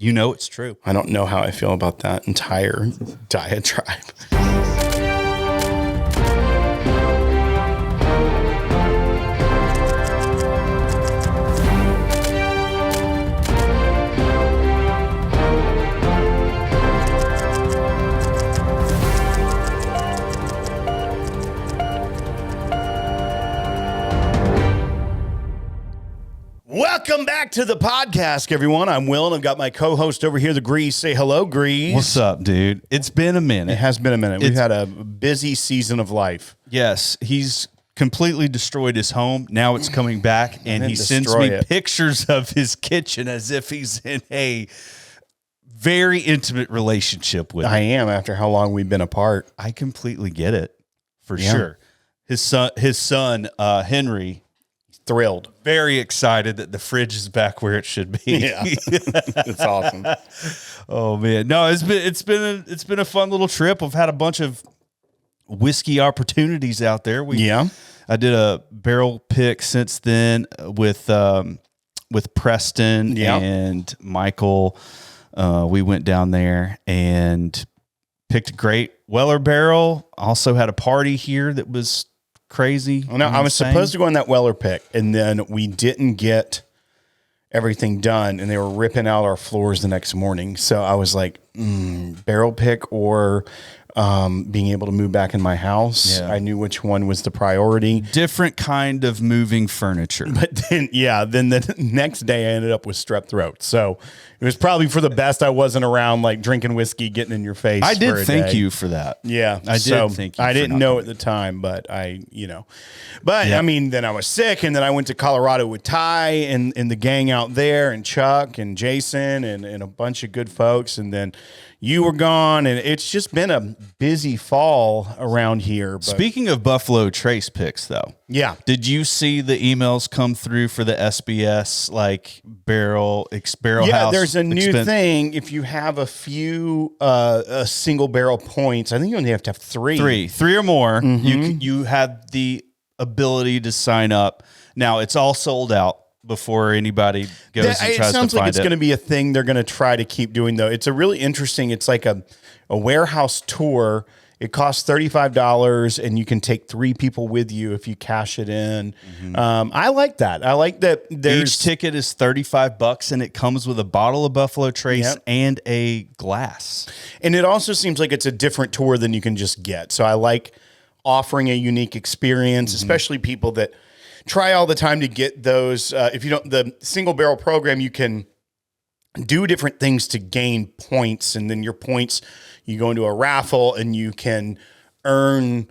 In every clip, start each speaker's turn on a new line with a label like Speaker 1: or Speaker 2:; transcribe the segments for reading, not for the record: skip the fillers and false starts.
Speaker 1: You know it's true.
Speaker 2: I don't know how I feel about that entire diatribe. Welcome back to the podcast, everyone. I'm Will, and I've got my co-host over here, the Grease. Say hello, Grease.
Speaker 1: What's up, dude? It's been a minute.
Speaker 2: It has been a minute. We've had a busy season of life.
Speaker 1: Yes, he's completely destroyed his home. Now it's coming back, and he sends me pictures of his kitchen as if he's in a very intimate relationship with
Speaker 2: I am, after how long we've been apart.
Speaker 1: I completely get it, for sure. His son, Henry,
Speaker 2: thrilled,
Speaker 1: very excited that the fridge is back where it should be.
Speaker 2: Yeah, it's awesome.
Speaker 1: Oh man, no, it's been a fun little trip. I've had a bunch of whiskey opportunities out there. I did a barrel pick since then with Preston and Michael. We went down there and picked a great Weller barrel. Also had a party here that was crazy.
Speaker 2: Well, no, I was supposed to go on that Weller pick, and then we didn't get everything done, and they were ripping out our floors the next morning. So I was like, barrel pick or being able to move back in my house. Yeah. I knew which one was the priority.
Speaker 1: Different kind of moving furniture.
Speaker 2: But then the next day I ended up with strep throat. So it was probably for the best I wasn't around, like drinking whiskey, getting in your face.
Speaker 1: I did thank you for that.
Speaker 2: Yeah.
Speaker 1: I did thank you.
Speaker 2: I didn't know at the time, but I mean, then I was sick, and then I went to Colorado with Ty and the gang out there, and Chuck and Jason and a bunch of good folks. And then you were gone, and it's just been a busy fall around here. But
Speaker 1: speaking of Buffalo Trace picks, though, did you see the emails come through for the SBS barrel house?
Speaker 2: Yeah, there's a new thing. If you have a few single barrel points, I think you only have to have three
Speaker 1: or more. Mm-hmm. You had the ability to sign up. Now it's all sold out before anybody goes and tries to find it.
Speaker 2: It sounds like it's going to be a thing they're going to try to keep doing, though. It's a really interesting, it's like a warehouse tour. It costs $35, and you can take 3 people with you if you cash it in. Mm-hmm. I like that. I like that.
Speaker 1: Each ticket is $35, and it comes with a bottle of Buffalo Trace and a glass.
Speaker 2: And it also seems like it's a different tour than you can just get. So I like offering a unique experience, especially people that try all the time to get those. If you don't, the single barrel program, you can do different things to gain points, and then your points, you go into a raffle and you can earn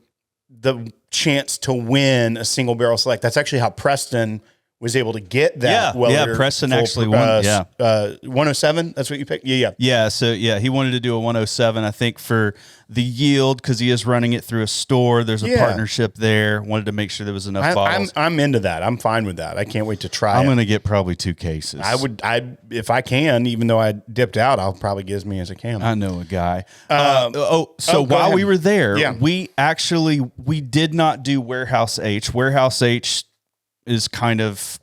Speaker 2: the chance to win a single barrel select. That's actually how Preston was able to get that.
Speaker 1: Preston actually won.
Speaker 2: 107. That's what you picked.
Speaker 1: Yeah. So he wanted to do a 107. I think for the yield, because he is running it through a store. There's a partnership there. Wanted to make sure there was enough bottles.
Speaker 2: I'm into that. I'm fine with that. I can't wait to try.
Speaker 1: I'm going to get probably 2 cases.
Speaker 2: If I can, even though I dipped out, I'll probably get as many as I can.
Speaker 1: I know a guy. While we were there, we did not do Warehouse H. Warehouse H is kind of,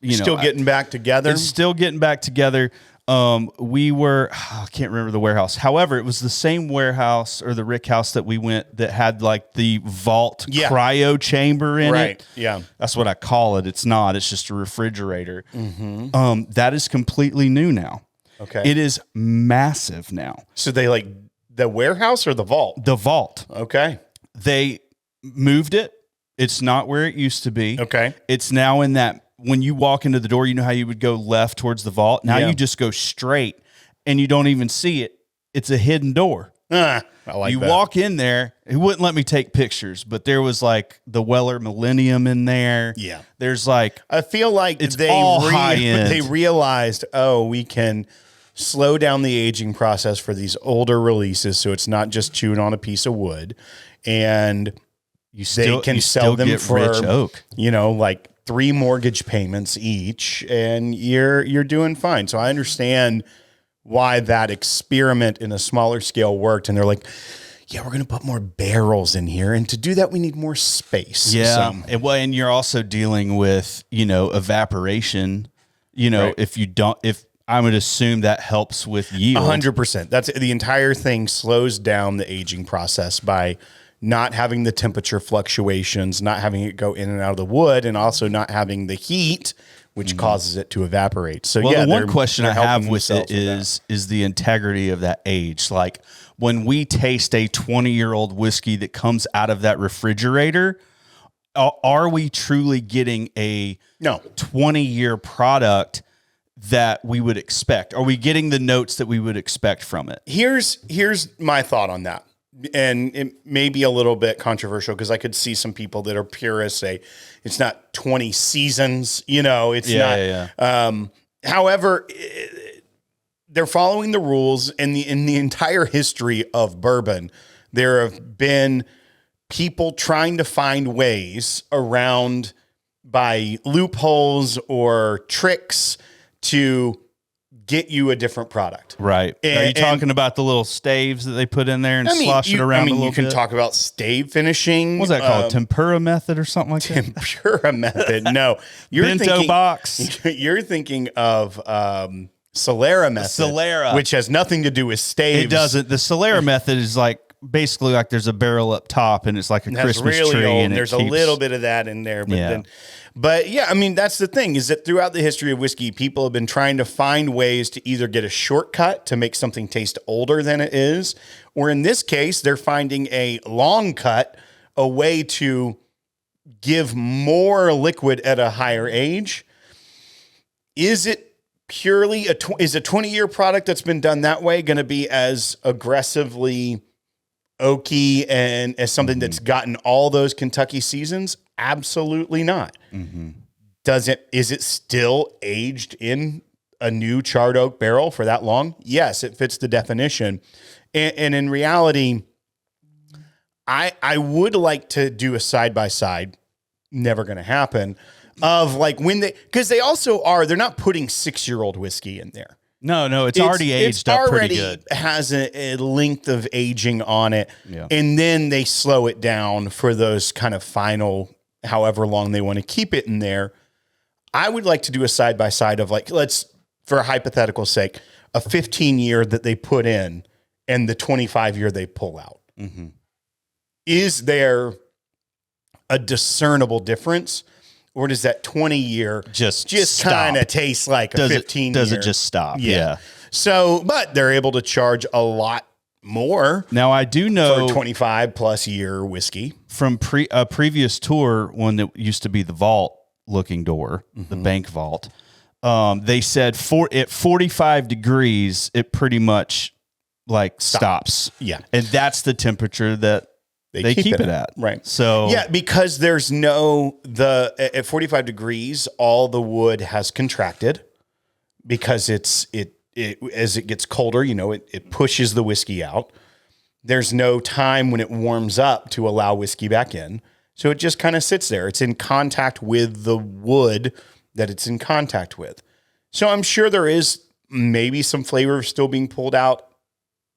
Speaker 2: still getting back together.
Speaker 1: It's still getting back together. We were, I can't remember the warehouse. However, it was the same warehouse or the Rick house that we went that had like the vault cryo chamber in it.
Speaker 2: Yeah.
Speaker 1: That's what I call it. It's not, it's just a refrigerator. Mm-hmm. That is completely new now.
Speaker 2: Okay.
Speaker 1: It is massive now.
Speaker 2: So they like the warehouse or the vault?
Speaker 1: The vault.
Speaker 2: Okay.
Speaker 1: They moved it. It's not where it used to be.
Speaker 2: Okay.
Speaker 1: It's now in that, when you walk into the door, you know how you would go left towards the vault? Now you just go straight, and you don't even see it. It's a hidden door.
Speaker 2: I like
Speaker 1: you
Speaker 2: that.
Speaker 1: walk in there. He wouldn't let me take pictures, but there was like the Weller Millennium in there.
Speaker 2: Yeah.
Speaker 1: There's like,
Speaker 2: I feel like
Speaker 1: it's all high end.
Speaker 2: They realized, we can slow down the aging process for these older releases, so it's not just chewing on a piece of wood, and they can sell them for
Speaker 1: rich oak.
Speaker 2: Like 3 mortgage payments each, and you're doing fine. So I understand why that experiment in a smaller scale worked. And they're like, we're going to put more barrels in here. And to do that, we need more space.
Speaker 1: Yeah. And you're also dealing with, evaporation,
Speaker 2: right.
Speaker 1: if I would assume that helps with yield.
Speaker 2: 100%. That's the entire thing slows down the aging process by not having the temperature fluctuations, not having it go in and out of the wood, and also not having the heat, which causes it to evaporate. So
Speaker 1: the one question I have with it is the integrity of that age. Like when we taste a 20-year-old whiskey that comes out of that refrigerator, are we truly getting a 20-year product that we would expect? Are we getting the notes that we would expect from it?
Speaker 2: Here's my thought on that. And it may be a little bit controversial because I could see some people that are purists say it's not 20 seasons, it's not. However, they're following the rules in the entire history of bourbon. There have been people trying to find ways around by loopholes or tricks to get you a different product.
Speaker 1: Right. Are you talking about the little staves that they put in there and slosh it around a little bit?
Speaker 2: You can talk about stave finishing.
Speaker 1: What's that called? Tempura method or something like that?
Speaker 2: Tempura method. No.
Speaker 1: Bento box.
Speaker 2: You're thinking of Solera method.
Speaker 1: Solera.
Speaker 2: Which has nothing to do with staves.
Speaker 1: It doesn't. The Solera method is like basically like there's a barrel up top and it's like a Christmas
Speaker 2: really
Speaker 1: tree.
Speaker 2: Old.
Speaker 1: And
Speaker 2: there's a little bit of that in there. But that's the thing is that throughout the history of whiskey, people have been trying to find ways to either get a shortcut to make something taste older than it is, or in this case, they're finding a long cut, a way to give more liquid at a higher age. Is it purely is a 20-year product that's been done that way going to be as aggressively oaky and as something that's gotten all those Kentucky seasons? Absolutely not. Is it still aged in a new charred oak barrel for that long? Yes, it fits the definition. And in reality, I would like to do a side-by-side, never going to happen, of like when because they're not putting 6-year-old whiskey in there.
Speaker 1: No, it's already aged up pretty good.
Speaker 2: Has a length of aging on it.
Speaker 1: Yeah.
Speaker 2: And then they slow it down for those kind of final, however long they want to keep it in there. I would like to do a side-by-side of like, for a hypothetical sake, a 15-year that they put in and the 25-year they pull out. Is there a discernible difference? Or does that 20-year just kind of taste like a 15-year?
Speaker 1: Does it just stop? Yeah.
Speaker 2: So, but they're able to charge a lot more.
Speaker 1: Now, I do know
Speaker 2: for 25+ year whiskey
Speaker 1: from a previous tour, one that used to be the vault looking door, the bank vault. They said at 45 degrees, it pretty much like stops.
Speaker 2: Yeah.
Speaker 1: And that's the temperature that they keep it at.
Speaker 2: Right.
Speaker 1: So
Speaker 2: because there's at 45 degrees, all the wood has contracted because it as it gets colder, it pushes the whiskey out. There's no time when it warms up to allow whiskey back in. So it just kind of sits there. It's in contact with the wood that it's in contact with. So I'm sure there is maybe some flavor still being pulled out.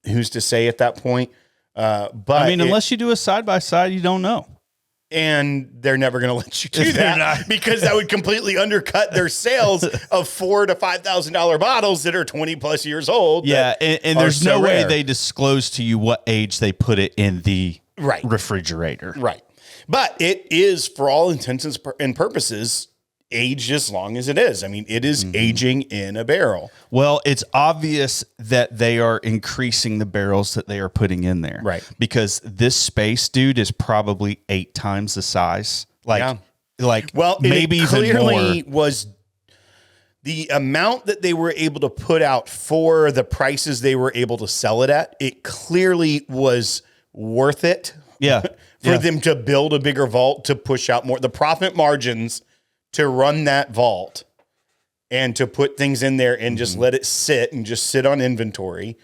Speaker 2: Who's to say at that point? But
Speaker 1: unless you do a side-by-side, you don't know.
Speaker 2: And they're never going to let you do that because that would completely undercut their sales of $4,000 to $5,000 bottles that are 20+ years old.
Speaker 1: Yeah. And there's no way they disclose to you what age they put it in the refrigerator.
Speaker 2: Right. But it is, for all intents and purposes, aged as long as it is. I mean, it is aging in a barrel.
Speaker 1: Well, it's obvious that they are increasing the barrels that they are putting in there.
Speaker 2: Right.
Speaker 1: Because this space, dude, is probably 8 times the size. Maybe even more.
Speaker 2: Was the amount that they were able to put out for the prices they were able to sell it at, it clearly was worth it.
Speaker 1: Yeah.
Speaker 2: For them to build a bigger vault, to push out more. The profit margins to run that vault and to put things in there and just let it sit and just sit on inventory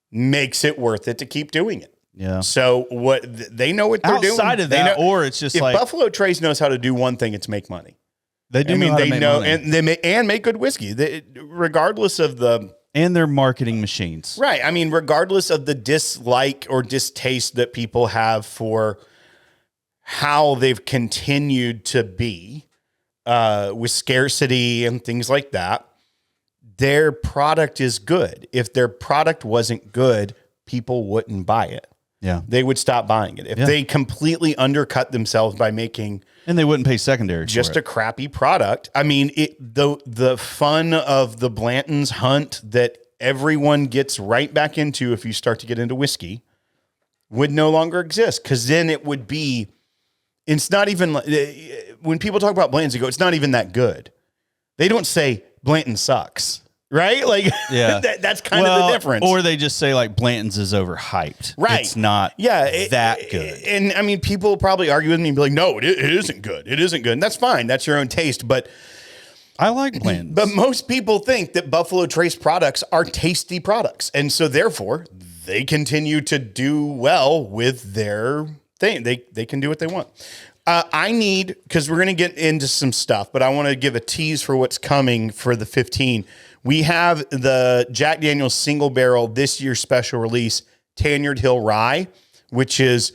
Speaker 2: makes it worth it to keep doing it.
Speaker 1: Yeah.
Speaker 2: So they know what they're doing.
Speaker 1: Outside of that, or it's just
Speaker 2: if Buffalo Trace knows how to do one thing, it's make money.
Speaker 1: They do. They know,
Speaker 2: and they make good whiskey, regardless of
Speaker 1: and their marketing machines.
Speaker 2: Right. I mean, regardless of the dislike or distaste that people have for how they've continued to be with scarcity and things like that, their product is good. If their product wasn't good, people wouldn't buy it.
Speaker 1: Yeah.
Speaker 2: They would stop buying it. If they completely undercut themselves by making
Speaker 1: and they wouldn't pay secondary
Speaker 2: just a crappy product. I mean, the fun of the Blanton's hunt that everyone gets right back into if you start to get into whiskey would no longer exist, because then it would be, it's not even, when people talk about Blanton's, they go, it's not even that good. They don't say Blanton sucks. Right? Like,
Speaker 1: yeah,
Speaker 2: that's kind of the difference.
Speaker 1: Or they just say like Blanton's is overhyped.
Speaker 2: Right.
Speaker 1: It's not that good.
Speaker 2: And I mean, people will probably argue with me and be like, no, it isn't good. It isn't good. And that's fine. That's your own taste. But
Speaker 1: I like Blanton's.
Speaker 2: But most people think that Buffalo Trace products are tasty products. And so therefore, they continue to do well with their thing. They can do what they want. I need, because we're going to get into some stuff, but I want to give a tease for what's coming for the 15. We have the Jack Daniel's single barrel this year's special release, Tanyard Hill Rye, which is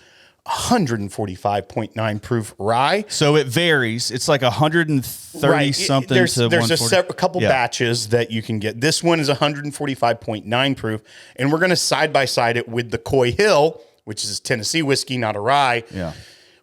Speaker 2: 145.9 proof rye.
Speaker 1: So it varies. It's like 130 something
Speaker 2: there's
Speaker 1: to 140.
Speaker 2: There's a couple batches that you can get. This one is 145.9 proof, and we're going to side by side it with the Coy Hill, which is Tennessee whiskey, not a rye.
Speaker 1: Yeah.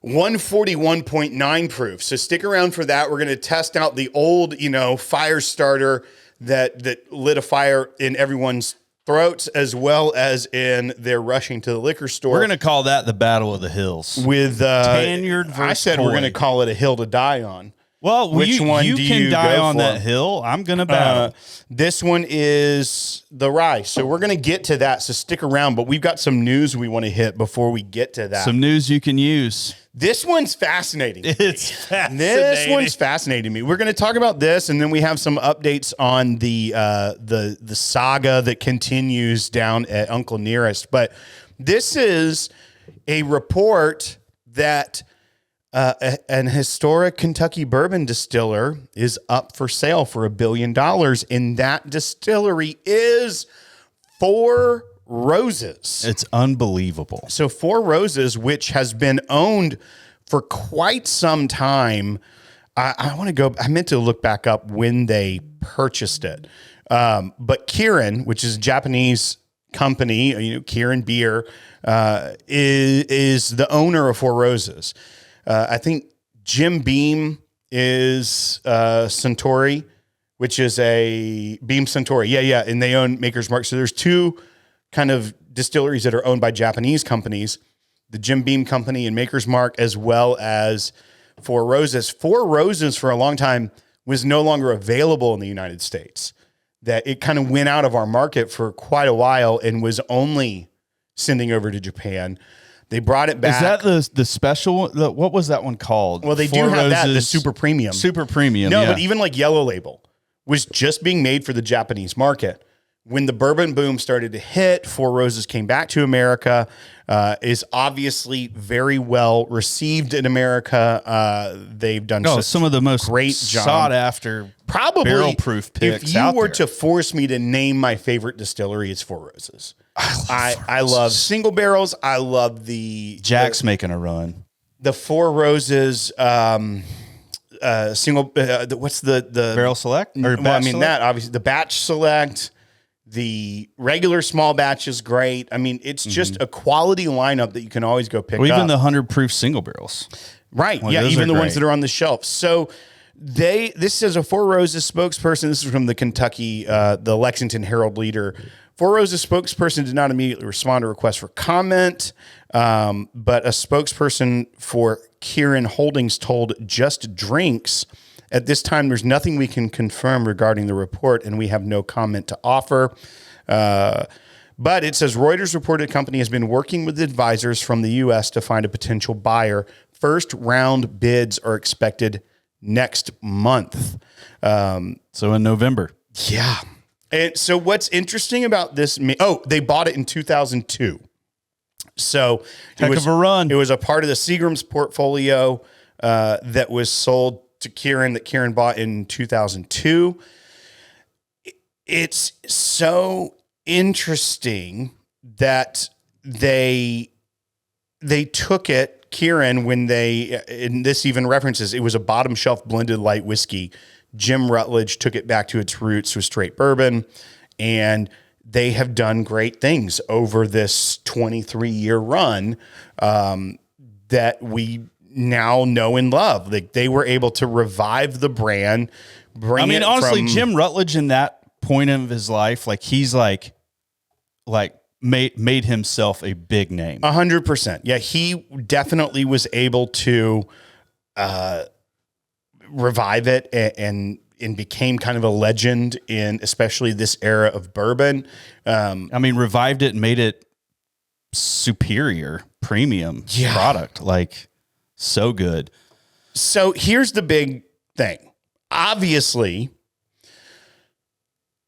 Speaker 2: 141.9 proof. So stick around for that. We're going to test out the old, fire starter that lit a fire in everyone's throats, as well as in their rushing to the liquor store.
Speaker 1: We're going to call that the Battle of the Hills.
Speaker 2: With
Speaker 1: Tanyard versus
Speaker 2: I said
Speaker 1: Coy.
Speaker 2: we're going to call it a hill to die on.
Speaker 1: Well,
Speaker 2: which one
Speaker 1: you
Speaker 2: do
Speaker 1: can
Speaker 2: you
Speaker 1: die
Speaker 2: go
Speaker 1: on
Speaker 2: for?
Speaker 1: that hill. I'm going to battle.
Speaker 2: This one is the rye. So we're going to get to that. So stick around. But we've got some news we want to hit before we get to that.
Speaker 1: Some news you can use.
Speaker 2: This one's fascinating.
Speaker 1: It's fascinating.
Speaker 2: This one's fascinating me. We're going to talk about this, and then we have some updates on the saga that continues down at Uncle Nearest. But this is a report that an historic Kentucky bourbon distiller is up for sale for $1 billion, and that distillery is Four Roses.
Speaker 1: It's unbelievable.
Speaker 2: So Four Roses, which has been owned for quite some time. I meant to look back up when they purchased it. But Kirin, which is a Japanese company, Kirin Beer, is the owner of Four Roses. I think Jim Beam is Suntory, which is a Beam Suntory. Yeah. And they own Maker's Mark. So there's two kind of distilleries that are owned by Japanese companies, the Jim Beam Company and Maker's Mark, as well as Four Roses. Four Roses for a long time was no longer available in the United States. That it kind of went out of our market for quite a while and was only sending over to Japan. They brought it back.
Speaker 1: Is that the special? What was that one called?
Speaker 2: Well, they
Speaker 1: Four
Speaker 2: do have that, the
Speaker 1: Roses
Speaker 2: super premium.
Speaker 1: Super premium.
Speaker 2: No,
Speaker 1: yeah.
Speaker 2: but even like Yellow Label was just being made for the Japanese market. When the bourbon boom started to hit, Four Roses came back to America, is obviously very well received in America. They've done
Speaker 1: some of the most
Speaker 2: great job.
Speaker 1: sought after,
Speaker 2: probably
Speaker 1: barrel proof picks.
Speaker 2: If you
Speaker 1: out
Speaker 2: were
Speaker 1: there.
Speaker 2: to force me to name my favorite distillery, it's Four Roses. I love single barrels. I love
Speaker 1: Jack's making a run.
Speaker 2: The Four Roses single. What's the
Speaker 1: Barrel Select? Or
Speaker 2: Well, I mean
Speaker 1: Select?
Speaker 2: that obviously the batch select. The regular small batch is great. I mean, it's just a quality lineup that you can always go pick up.
Speaker 1: Even the 100 proof single barrels.
Speaker 2: Right.
Speaker 1: Well,
Speaker 2: yeah.
Speaker 1: those
Speaker 2: Even
Speaker 1: are
Speaker 2: the ones
Speaker 1: great.
Speaker 2: that are on the shelf. So this is a Four Roses spokesperson. This is from the Kentucky, the Lexington Herald Leader. Four Roses spokesperson did not immediately respond to requests for comment, but a spokesperson for Kirin Holdings told Just Drinks, at this time, there's nothing we can confirm regarding the report, and we have no comment to offer. But it says Reuters reported the company has been working with advisors from the U.S. to find a potential buyer. First round bids are expected next month.
Speaker 1: So in November.
Speaker 2: Yeah. And so what's interesting about this, they bought it in 2002. So
Speaker 1: Heck of a run.
Speaker 2: It was a part of the Seagram's portfolio that was sold to Kirin, that Kirin bought in 2002. It's so interesting that they took it, Kirin, when and this even references, it was a bottom shelf blended light whiskey Jim Rutledge took it back to its roots with straight bourbon, and they have done great things over this 23-year run that we now know and love. Like, they were able to revive the brand.
Speaker 1: Honestly, Jim Rutledge in that point of his life, like, he's like made himself a big name.
Speaker 2: 100%. Yeah, he definitely was able to revive it and became kind of a legend in especially this era of bourbon.
Speaker 1: Revived it and made it superior, premium product. Like, so good.
Speaker 2: So here's the big thing. Obviously,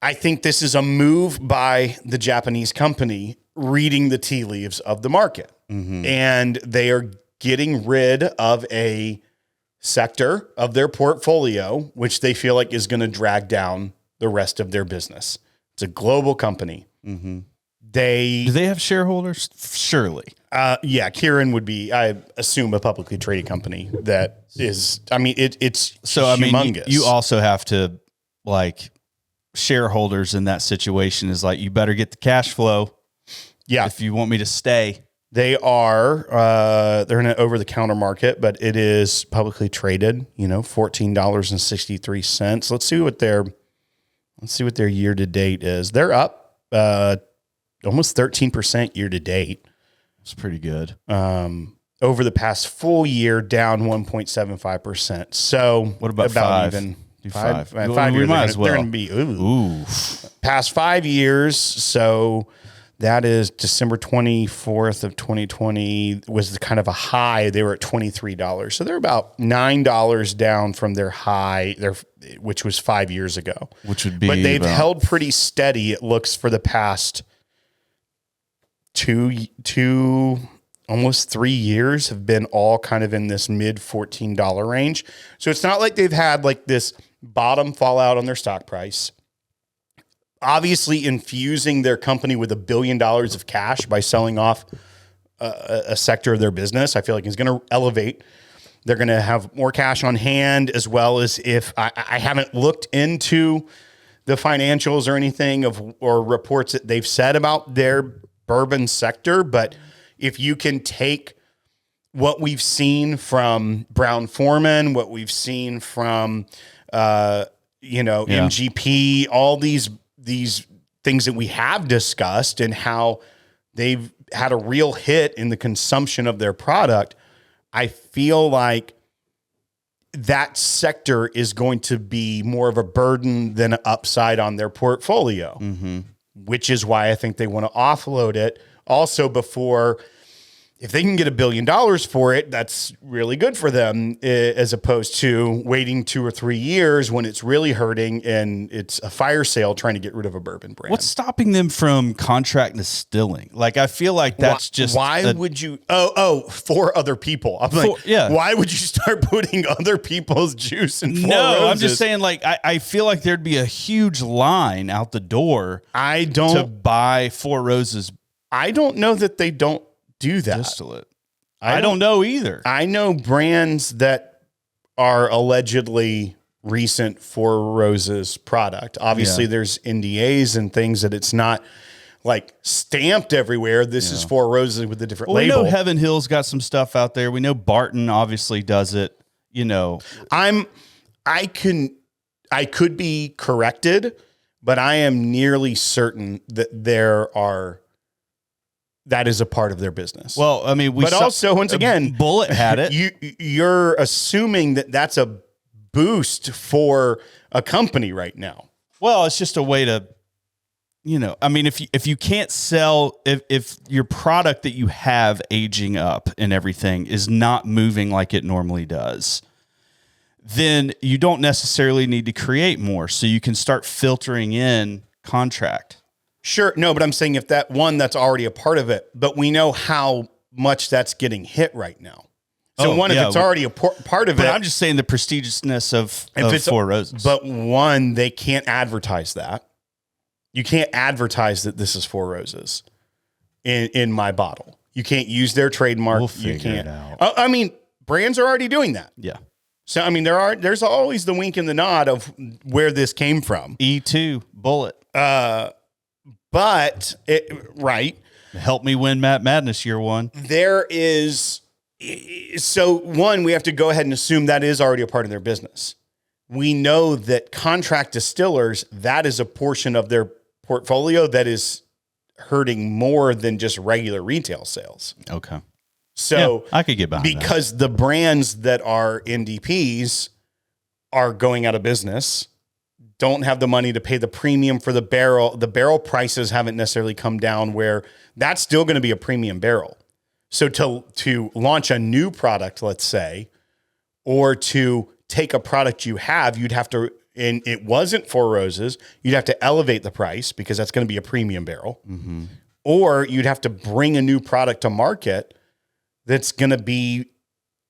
Speaker 2: I think this is a move by the Japanese company reading the tea leaves of the market. Mm-hmm. And they are getting rid of a sector of their portfolio, which they feel like is going to drag down the rest of their business. It's a global company. Mm-hmm.
Speaker 1: Do they have shareholders? Surely.
Speaker 2: Yeah, Kirin would be, I assume, a publicly traded company that is, it's so humongous.
Speaker 1: You also have to, like, shareholders in that situation is like, you better get the cash flow.
Speaker 2: Yeah.
Speaker 1: If you want me to stay.
Speaker 2: They are, they're in an over-the-counter market, but it is publicly traded, $14.63. Let's see what their year-to-date is. They're up, almost 13% year-to-date.
Speaker 1: It's pretty good.
Speaker 2: Over the past full year, down 1.75%. So
Speaker 1: what about five?
Speaker 2: Even
Speaker 1: five.
Speaker 2: 5 years,
Speaker 1: might as well.
Speaker 2: They're going to be past 5 years. So that is December 24th of 2020 was kind of a high. They were at $23. So they're about $9 down from their high, which was 5 years ago.
Speaker 1: Which would be,
Speaker 2: but they've held pretty steady. It looks for the past two, almost 3 years have been all kind of in this mid $14 range. So it's not like they've had like this bottom fallout on their stock price. Obviously infusing their company with $1 billion of cash by selling off a sector of their business, I feel like is going to elevate. They're going to have more cash on hand, as well as if I haven't looked into the financials or anything or reports that they've said about their bourbon sector. But if you can take what we've seen from Brown-Forman, what we've seen from, MGP, all these things that we have discussed and how they've had a real hit in the consumption of their product, I feel like that sector is going to be more of a burden than an upside on their portfolio, which is why I think they want to offload it. Also, if they can get $1 billion for it, that's really good for them, as opposed to waiting 2 or 3 years when it's really hurting and it's a fire sale trying to get rid of a bourbon brand.
Speaker 1: What's stopping them from contract distilling? Like, I feel like that's
Speaker 2: why would you? For other people. I'm like, why would you start putting other people's juice in Four Roses?
Speaker 1: I'm just saying, like, I feel like there'd be a huge line out the door. To buy Four Roses.
Speaker 2: I don't know that they don't do that.
Speaker 1: Distillate. I don't know either.
Speaker 2: I know brands that are allegedly recent Four Roses product. Obviously, there's NDAs and things that it's not like stamped everywhere. This is Four Roses with a different label.
Speaker 1: We know Heaven Hill's got some stuff out there. We know Barton obviously does it.
Speaker 2: I could be corrected, but I am nearly certain that that is a part of their business.
Speaker 1: Well, I mean,
Speaker 2: also, once again,
Speaker 1: Bullet had it.
Speaker 2: You're assuming that that's a boost for a company right now.
Speaker 1: Well, it's just a way to, if you can't sell, if your product that you have aging up and everything is not moving like it normally does, then you don't necessarily need to create more. So you can start filtering in contract.
Speaker 2: Sure. No, but I'm saying if that's already a part of it, but we know how much that's getting hit right now. So if it's already a part of it.
Speaker 1: But I'm just saying the prestigiousness of Four Roses.
Speaker 2: But one, they can't advertise that. You can't advertise that this is Four Roses in my bottle. You can't use their trademark.
Speaker 1: We'll figure it out.
Speaker 2: Brands are already doing that.
Speaker 1: Yeah.
Speaker 2: So, I mean, there's always the wink and the nod of where this came from.
Speaker 1: E2 bullet.
Speaker 2: Right.
Speaker 1: Help me win Matt Madness year one.
Speaker 2: There is, so one, we have to go ahead and assume that is already a part of their business. We know that contract distillers, that is a portion of their portfolio that is hurting more than just regular retail sales.
Speaker 1: Okay.
Speaker 2: So
Speaker 1: I could get behind
Speaker 2: because the brands that are NDPs are going out of business, don't have the money to pay the premium for the barrel. The barrel prices haven't necessarily come down where that's still going to be a premium barrel. So to launch a new product, let's say, or to take a product you have, you'd have to, and it wasn't Four Roses, you'd have to elevate the price because that's going to be a premium barrel. Mm-hmm. Or you'd have to bring a new product to market that's going to be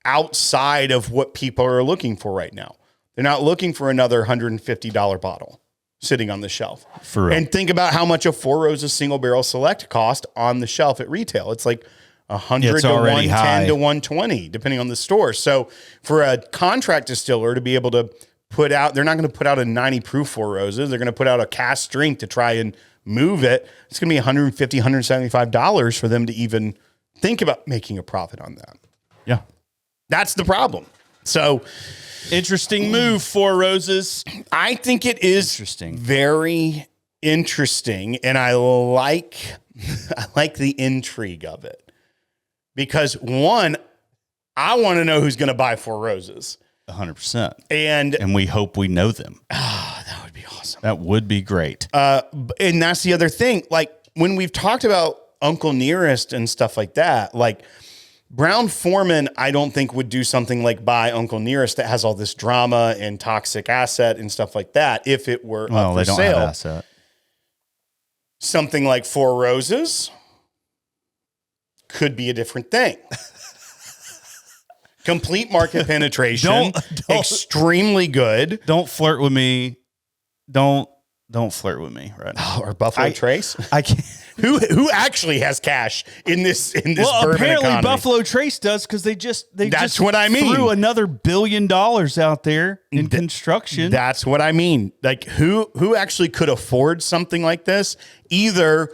Speaker 2: outside of what people are looking for right now. They're not looking for another $150 bottle sitting on the shelf.
Speaker 1: For real.
Speaker 2: And think about how much a Four Roses single barrel select cost on the shelf at retail. It's like 100 to 110
Speaker 1: high.
Speaker 2: to 120, depending on the store. So for a contract distiller to be able to put out, they're not going to put out a 90 proof Four Roses. They're going to put out a cask strength to try and move it. It's going to be $150, $175 for them to even think about making a profit on that.
Speaker 1: Yeah.
Speaker 2: That's the problem. So
Speaker 1: interesting move, Four Roses.
Speaker 2: I think it is very interesting, and I like the intrigue of it. Because one, I want to know who's going to buy Four Roses.
Speaker 1: 100%.
Speaker 2: And
Speaker 1: we hope we know them.
Speaker 2: That would be awesome.
Speaker 1: That would be great.
Speaker 2: And that's the other thing. Like when we've talked about Uncle Nearest and stuff like that, like Brown-Forman, I don't think would do something like buy Uncle Nearest that has all this drama and toxic asset and stuff like that. If it were up for
Speaker 1: they don't
Speaker 2: sale.
Speaker 1: have asset.
Speaker 2: Something like Four Roses could be a different thing. Complete market penetration, don't extremely good.
Speaker 1: Don't flirt with me. Don't flirt with me right now.
Speaker 2: Or Buffalo Trace.
Speaker 1: I can't.
Speaker 2: Who actually has cash in this bourbon
Speaker 1: apparently
Speaker 2: economy?
Speaker 1: Buffalo Trace does because they just
Speaker 2: what I mean.
Speaker 1: Threw another $1 billion out there in construction.
Speaker 2: That's what I mean. Like who actually could afford something like this? Either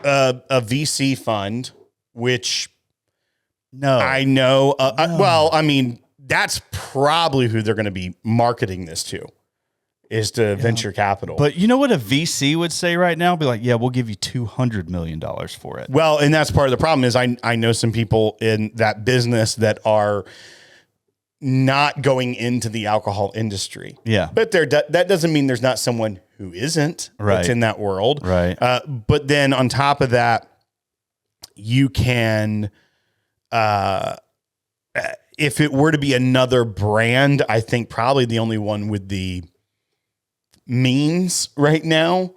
Speaker 2: a VC fund, which I know. Well, I mean, that's probably who they're going to be marketing this to. Is to venture capital.
Speaker 1: But you know what a VC would say right now? Be like, yeah, we'll give you $200 million for it.
Speaker 2: Well, and that's part of the problem is I know some people in that business that are not going into the alcohol industry.
Speaker 1: Yeah.
Speaker 2: But that doesn't mean there's not someone who isn't that's in that world.
Speaker 1: Right.
Speaker 2: But then on top of that, you can, if it were to be another brand, I think probably the only one with the means right now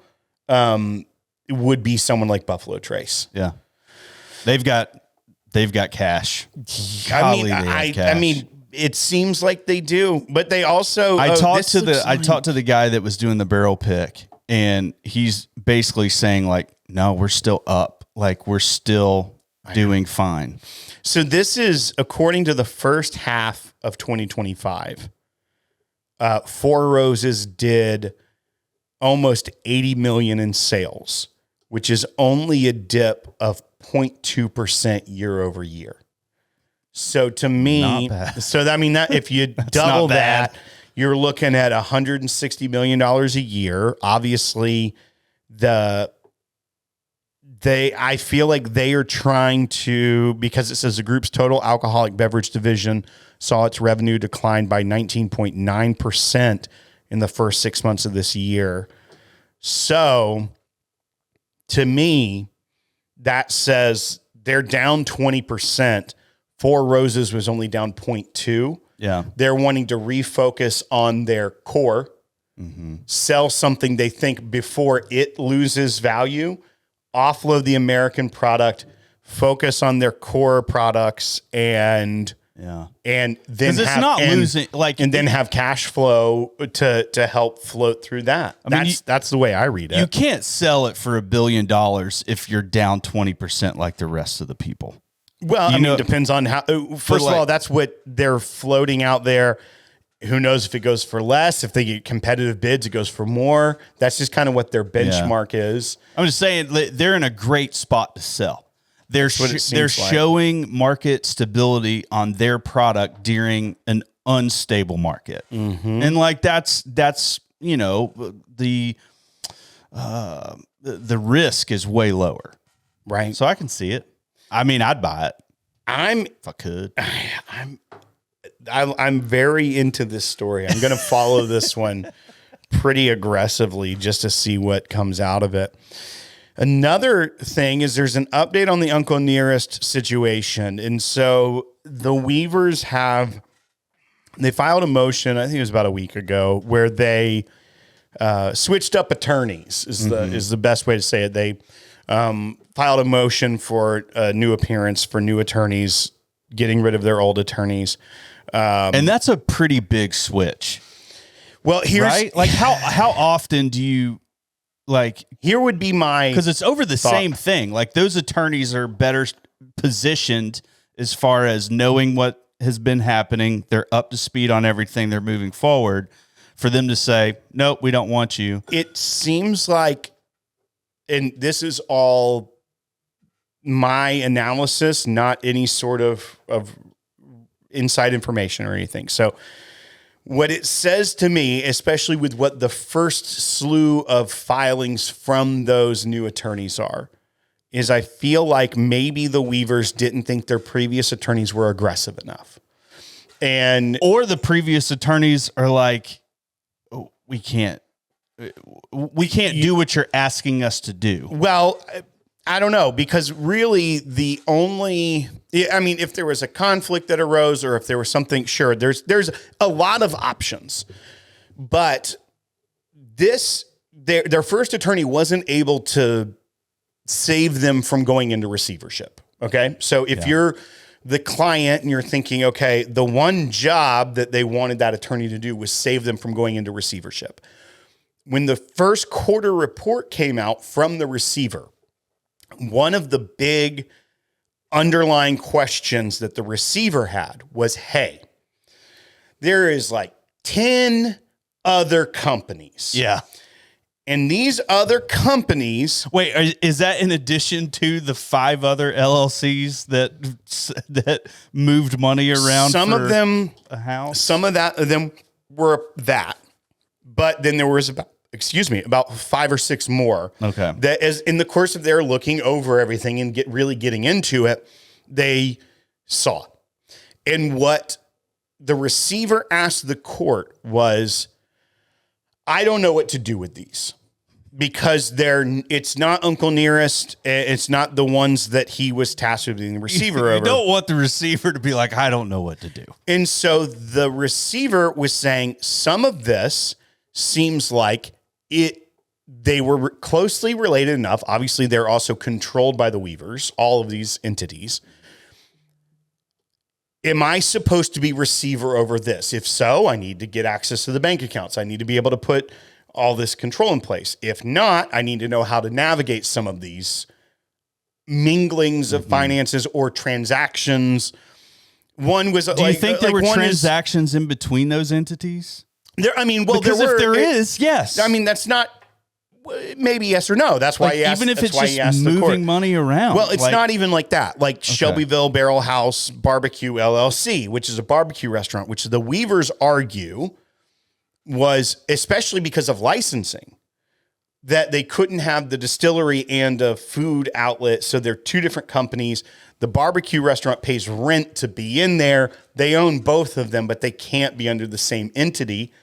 Speaker 2: would be someone like Buffalo Trace.
Speaker 1: Yeah. They've got cash.
Speaker 2: I mean, it seems like they do, but they also,
Speaker 1: I talked to the guy that was doing the barrel pick, and he's basically saying like, no, we're still up. Like we're still doing fine.
Speaker 2: So this is according to the first half of 2025. Four Roses did almost 80 million in sales, which is only a dip of 0.2% year over year. So to me, that if you double that, you're looking at $160 million a year. Obviously, I feel like they are trying to, because it says the group's total alcoholic beverage division saw its revenue decline by 19.9% in the first 6 months of this year. So to me, that says they're down 20%. Four Roses was only down 0.2.
Speaker 1: Yeah.
Speaker 2: They're wanting to refocus on their core, sell something they think before it loses value, offload the American product, focus on their core products, and then then have cash flow to help float through that. That's the way I read it.
Speaker 1: You can't sell it for $1 billion if you're down 20% like the rest of the people.
Speaker 2: Well, it depends on how. First of all, that's what they're floating out there. Who knows if it goes for less? If they get competitive bids, it goes for more. That's just kind of what their benchmark is.
Speaker 1: I'm just saying they're in a great spot to sell. They're showing market stability on their product during an unstable market, and like that's you know the risk is way lower,
Speaker 2: right?
Speaker 1: So I can see it. I mean, I'd buy it. If I could.
Speaker 2: I'm very into this story. I'm going to follow this one pretty aggressively just to see what comes out of it. Another thing is there's an update on the Uncle Nearest situation. And so the Weavers they filed a motion, I think it was about a week ago, where they switched up attorneys is the best way to say it. They filed a motion for a new appearance for new attorneys, getting rid of their old attorneys.
Speaker 1: And that's a pretty big switch.
Speaker 2: Well, here's
Speaker 1: right? Like how often do you
Speaker 2: here would be
Speaker 1: because it's over the same thing. Like those attorneys are better positioned as far as knowing what has been happening. They're up to speed on everything. They're moving forward. For them to say, nope, we don't want you.
Speaker 2: It seems like, and this is all my analysis, not any sort of inside information or anything. So what it says to me, especially with what the first slew of filings from those new attorneys are, is I feel like maybe the Weavers didn't think their previous attorneys were aggressive enough. Or
Speaker 1: the previous attorneys are like, oh, we can't do what you're asking us to do.
Speaker 2: Well, I don't know, because really if there was a conflict that arose or if there was something, sure, there's a lot of options. But their first attorney wasn't able to save them from going into receivership. Okay. So if you're the client and you're thinking, okay, the one job that they wanted that attorney to do was save them from going into receivership. When the first quarter report came out from the receiver, one of the big underlying questions that the receiver had was, hey, there is like 10 other companies.
Speaker 1: Yeah.
Speaker 2: And these other companies...
Speaker 1: Wait, is that in addition to the 5 other LLCs that moved money around
Speaker 2: some
Speaker 1: for
Speaker 2: of them,
Speaker 1: a house?
Speaker 2: Some of them were that. But then there was about 5 or 6 more.
Speaker 1: Okay.
Speaker 2: That as in the course of their looking over everything and getting into it, they saw. And what the receiver asked the court was, I don't know what to do with these, because it's not Uncle Nearest. It's not the ones that he was tasked with being the receiver over.
Speaker 1: You don't want the receiver to be like, I don't know what to do.
Speaker 2: And so the receiver was saying some of this seems like they were closely related enough. Obviously, they're also controlled by the Weavers, all of these entities. Am I supposed to be receiver over this? If so, I need to get access to the bank accounts. I need to be able to put all this control in place. If not, I need to know how to navigate some of these minglings of finances or transactions. One was,
Speaker 1: do you think there were transactions in between those entities?
Speaker 2: There
Speaker 1: is, yes.
Speaker 2: I mean, that's not maybe yes or no. That's why he asked.
Speaker 1: Even if it's just moving money around.
Speaker 2: Well, it's not even like that. Like Shelbyville Barrel House Barbecue LLC, which is a barbecue restaurant, which the Weavers argue was, especially because of licensing, that they couldn't have the distillery and a food outlet. So they're 2 different companies. The barbecue restaurant pays rent to be in there. They own both of them, but they can't be under the same entity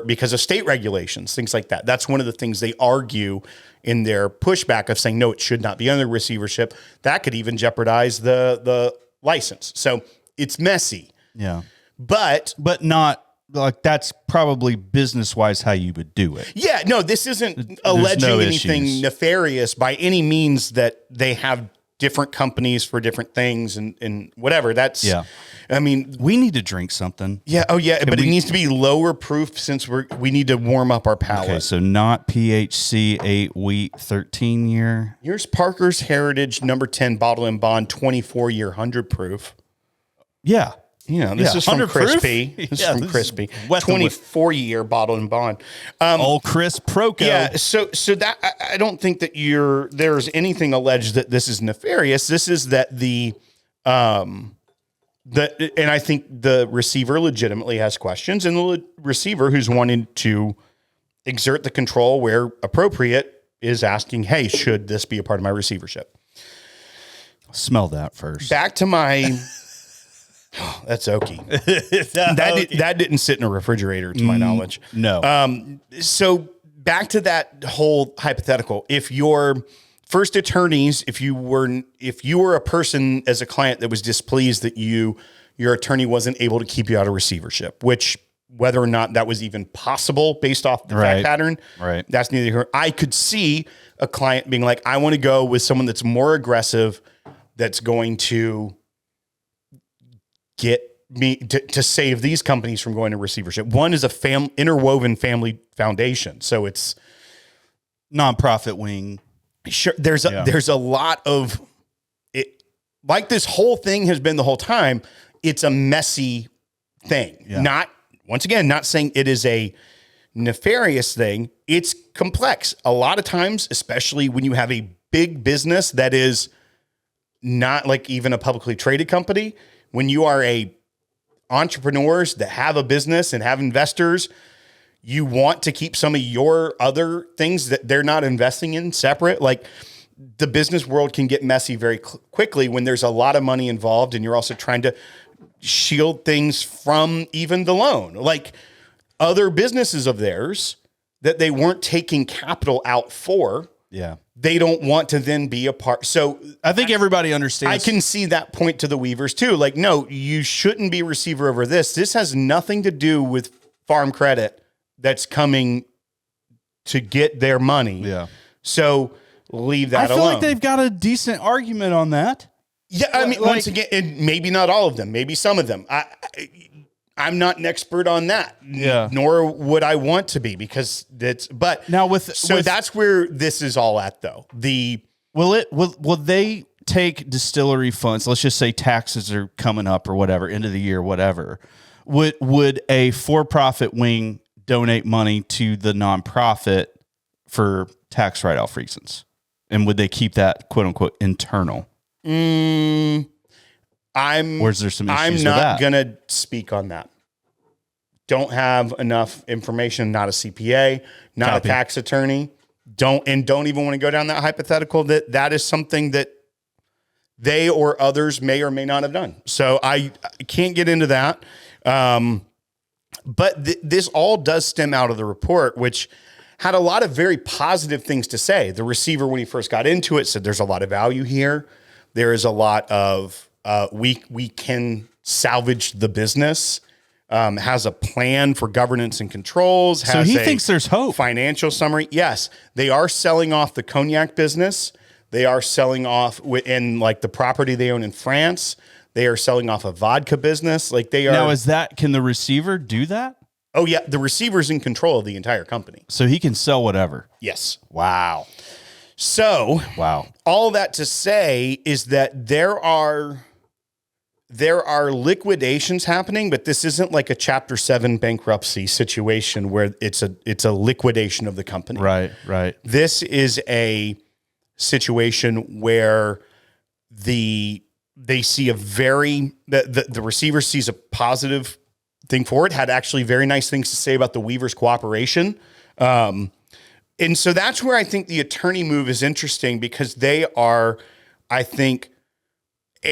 Speaker 2: because of state regulations, things like that. That's one of the things they argue in their pushback of saying, no, it should not be under receivership. That could even jeopardize the license. So it's messy.
Speaker 1: Yeah.
Speaker 2: But
Speaker 1: not like that's probably business-wise how you would do it.
Speaker 2: Yeah, no, this isn't alleging anything nefarious by any means, that they have different companies for different things and whatever. That's, I mean,
Speaker 1: we need to drink something.
Speaker 2: Yeah. Oh yeah. But it needs to be lower proof since we need to warm up our palate.
Speaker 1: Okay. So not PHC 8 wheat 13 year.
Speaker 2: Here's Parker's Heritage number 10 bottle and bond 24 year 100 proof.
Speaker 1: Yeah.
Speaker 2: This is from
Speaker 1: 100 proof?
Speaker 2: Crispy. This is from Crispy. 24-year bottled and bond.
Speaker 1: Old Chris Proco.
Speaker 2: Yeah. So that I don't think that there's anything alleged that this is nefarious. This is that and I think the receiver legitimately has questions, and the receiver who's wanting to exert the control where appropriate is asking, hey, should this be a part of my receivership?
Speaker 1: Smell that first.
Speaker 2: Back to my... that's oaky. That didn't sit in a refrigerator, to my knowledge.
Speaker 1: No.
Speaker 2: So back to that whole hypothetical. If your first attorneys, if you were a person as a client that was displeased that your attorney wasn't able to keep you out of receivership, which whether or not that was even possible based off the fact pattern,
Speaker 1: right?
Speaker 2: That's neither here. I could see a client being like, I want to go with someone that's more aggressive, that's going to get me to save these companies from going to receivership. One is a interwoven family foundation. So it's
Speaker 1: nonprofit wing.
Speaker 2: Sure. There's a lot of it, like this whole thing has been the whole time. It's a messy thing.
Speaker 1: Yeah.
Speaker 2: Not saying it is a nefarious thing. It's complex. A lot of times, especially when you have a big business that is not like even a publicly traded company, when you are entrepreneurs that have a business and have investors, you want to keep some of your other things that they're not investing in separate. Like the business world can get messy very quickly when there's a lot of money involved and you're also trying to shield things from even the loan. Like other businesses of theirs that they weren't taking capital out for.
Speaker 1: Yeah.
Speaker 2: They don't want to then be a part. So
Speaker 1: I think everybody understands.
Speaker 2: I can see that point to the Weavers too. Like, no, you shouldn't be receiver over this. This has nothing to do with farm credit that's coming to get their money.
Speaker 1: Yeah.
Speaker 2: So leave that alone.
Speaker 1: I feel like they've got a decent argument on that.
Speaker 2: Yeah. I mean, once again, and maybe not all of them, maybe some of them. I'm not an expert on that.
Speaker 1: Yeah.
Speaker 2: Nor would I want to be because but
Speaker 1: now
Speaker 2: that's where this is all at though.
Speaker 1: Will they take distillery funds? Let's just say taxes are coming up or whatever, end of the year, whatever. Would a for-profit wing donate money to the nonprofit for tax write-off reasons? And would they keep that quote unquote internal? Or is there some issues
Speaker 2: I'm
Speaker 1: with
Speaker 2: not
Speaker 1: that?
Speaker 2: gonna speak on that. Don't have enough information. Not a CPA, not
Speaker 1: Copy.
Speaker 2: a tax attorney. Don't even want to go down that hypothetical that is something that they or others may or may not have done. So I can't get into that. But this all does stem out of the report, which had a lot of very positive things to say. The receiver, when he first got into it, said there's a lot of value here. There is a lot of we can salvage the business. Has a plan for governance and controls.
Speaker 1: So he thinks there's hope.
Speaker 2: Financial summary. Yes, they are selling off the cognac business. They are selling off in like the property they own in France. They are selling off a vodka business. Like they are.
Speaker 1: Now, can the receiver do that?
Speaker 2: Oh yeah, the receiver's in control of the entire company.
Speaker 1: So he can sell whatever.
Speaker 2: Yes.
Speaker 1: Wow.
Speaker 2: So all that to say is that there are liquidations happening, but this isn't like a Chapter 7 bankruptcy situation where it's a liquidation of the company.
Speaker 1: Right.
Speaker 2: This is a situation where they see the receiver sees a positive thing for it, had actually very nice things to say about the Weavers' cooperation. And so that's where I think the attorney move is interesting because they are, I think,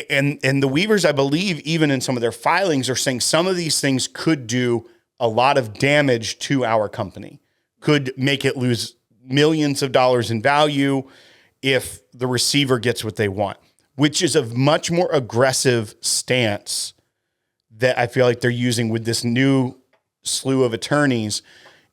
Speaker 2: and the Weavers, I believe, even in some of their filings are saying some of these things could do a lot of damage to our company, could make it lose millions of dollars in value if the receiver gets what they want, which is a much more aggressive stance that I feel like they're using with this new slew of attorneys,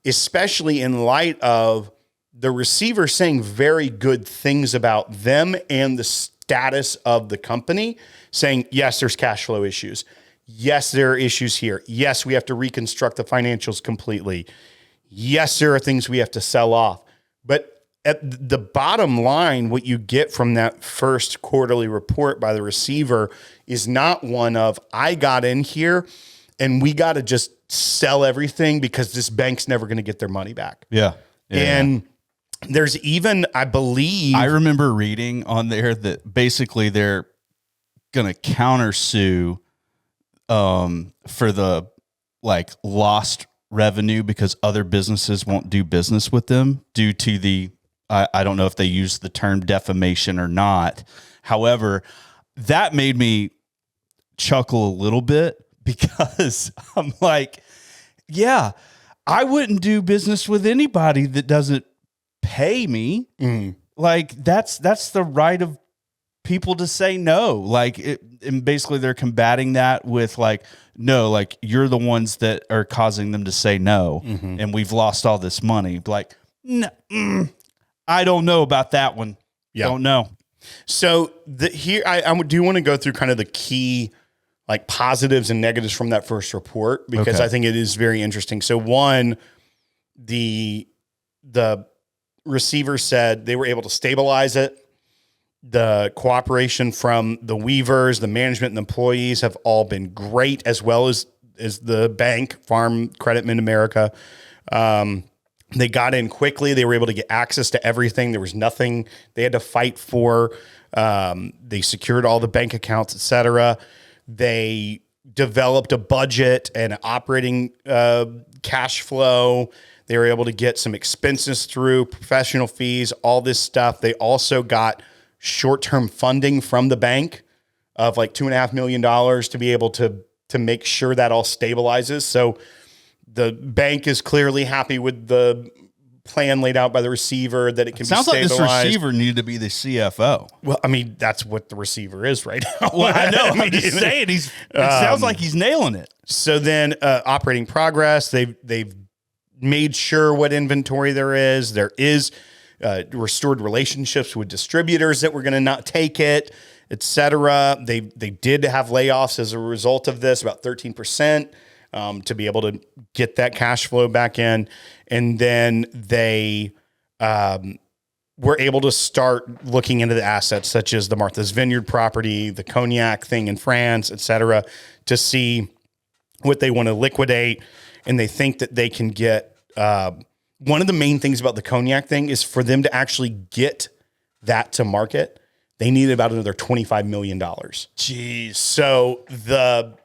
Speaker 2: especially in light of the receiver saying very good things about them and the status of the company, saying, yes, there's cash flow issues. Yes, there are issues here. Yes, we have to reconstruct the financials completely. Yes, there are things we have to sell off. But at the bottom line, what you get from that first quarterly report by the receiver is not one of, I got in here and we got to just sell everything because this bank's never going to get their money back.
Speaker 1: Yeah.
Speaker 2: And there's even, I believe,
Speaker 1: I remember reading on there that basically they're going to countersue for the like lost revenue because other businesses won't do business with them due to the, I don't know if they use the term defamation or not. However, that made me chuckle a little bit because I'm like, yeah, I wouldn't do business with anybody that doesn't pay me. Like that's the right of people to say no. Like and basically they're combating that with like, no, like you're the ones that are causing them to say no. And we've lost all this money. Like, no, I don't know about that one.
Speaker 2: Yeah.
Speaker 1: Don't know.
Speaker 2: So here, I do want to go through kind of the key like positives and negatives from that first report, because I think it is very interesting. So one, the receiver said they were able to stabilize it. The cooperation from the weavers, the management, and the employees have all been great, as well as the bank, Farm Credit Mid-America. They got in quickly. They were able to get access to everything. There was nothing they had to fight for. They secured all the bank accounts, et cetera. They developed a budget and operating cash flow. They were able to get some expenses through, professional fees, all this stuff. They also got short-term funding from the bank of like $2.5 million to be able to make sure that all stabilizes. So the bank is clearly happy with the plan laid out by the receiver, that it can be stabilized.
Speaker 1: Sounds like this receiver needed to be the CFO.
Speaker 2: Well, I mean, that's what the receiver is right now.
Speaker 1: Well, I know. I'm just saying it sounds like he's nailing it.
Speaker 2: So then operating progress, they've made sure what inventory there is. There is restored relationships with distributors that were going to not take it, et cetera. They did have layoffs as a result of this, about 13%, to be able to get that cash flow back in. And then they were able to start looking into the assets, such as the Martha's Vineyard property, the cognac thing in France, et cetera, to see what they want to liquidate. And they think that they can get, one of the main things about the cognac thing is for them to actually get that to market, they need about another $25 million.
Speaker 1: Jeez.
Speaker 2: So the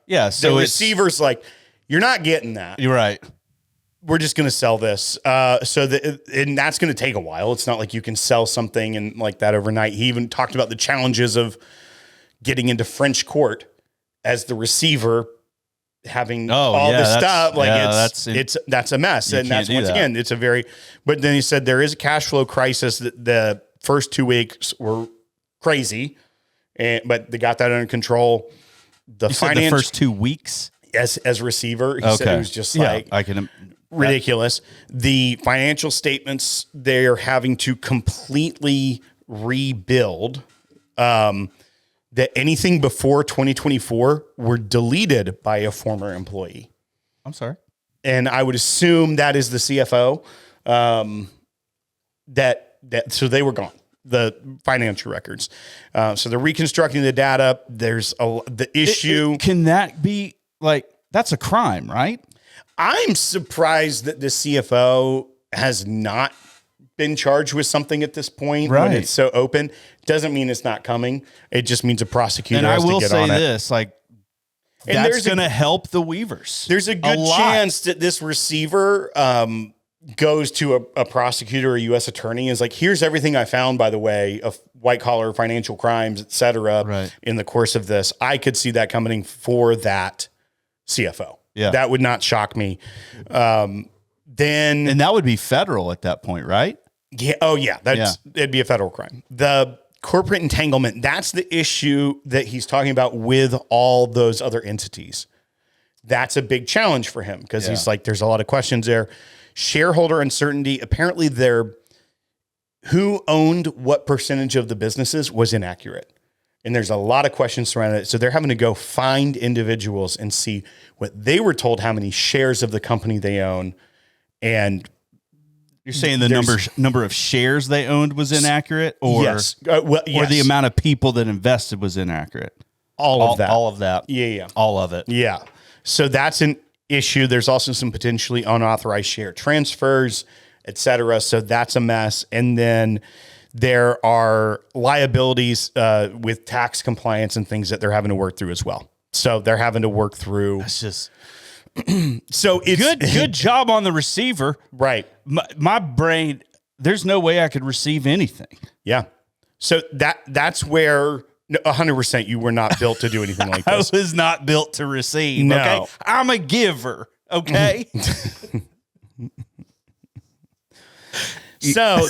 Speaker 2: receiver's like, you're not getting that.
Speaker 1: You're right.
Speaker 2: We're just going to sell this. And that's going to take a while. It's not like you can sell something and like that overnight. He even talked about the challenges of getting into French court as the receiver, having all this stuff. Like that's a mess. And that's once again, it's a but then he said there is a cash flow crisis. That the first 2 weeks were crazy, but they got that under control. The
Speaker 1: first 2 weeks
Speaker 2: as receiver, he said it was just like,
Speaker 1: I can
Speaker 2: ridiculous. The financial statements, they're having to completely rebuild. That anything before 2024 were deleted by a former employee.
Speaker 1: I'm sorry.
Speaker 2: And I would assume that is the CFO. So they were gone, the financial records. So they're reconstructing the data. There's the issue.
Speaker 1: Can that be like, that's a crime, right?
Speaker 2: I'm surprised that the CFO has not been charged with something at this point, when it's so open. Doesn't mean it's not coming. It just means a prosecutor has to get on it.
Speaker 1: And I will say this, like, that's going to help the weavers.
Speaker 2: There's a good chance that this receiver goes to a prosecutor or a U.S. attorney and is like, here's everything I found, by the way, of white-collar financial crimes, et cetera, in the course of this. I could see that coming for that CFO. Yeah. That would not shock me. And
Speaker 1: that would be federal at that point, right?
Speaker 2: Yeah. Oh, yeah. It'd be a federal crime. The corporate entanglement, that's the issue that he's talking about with all those other entities. That's a big challenge for him because he's like, there's a lot of questions there. Shareholder uncertainty. Apparently, who owned what percentage of the businesses was inaccurate. And there's a lot of questions surrounding it. So they're having to go find individuals and see what they were told, how many shares of the company they own. And
Speaker 1: You're saying the number of shares they owned was inaccurate, or
Speaker 2: yes,
Speaker 1: or the amount of people that invested was inaccurate.
Speaker 2: All of that.
Speaker 1: Yeah. All of it.
Speaker 2: Yeah. So that's an issue. There's also some potentially unauthorized share transfers, et cetera. So that's a mess. And then there are liabilities with tax compliance and things that they're having to work through as well. So they're having to work through.
Speaker 1: That's just
Speaker 2: so it's
Speaker 1: good job on the receiver.
Speaker 2: Right.
Speaker 1: My brain, there's no way I could receive anything.
Speaker 2: Yeah. So that's where 100% you were not built to do anything like this.
Speaker 1: I was not built to receive.
Speaker 2: No.
Speaker 1: Okay. I'm a giver. Okay.
Speaker 2: So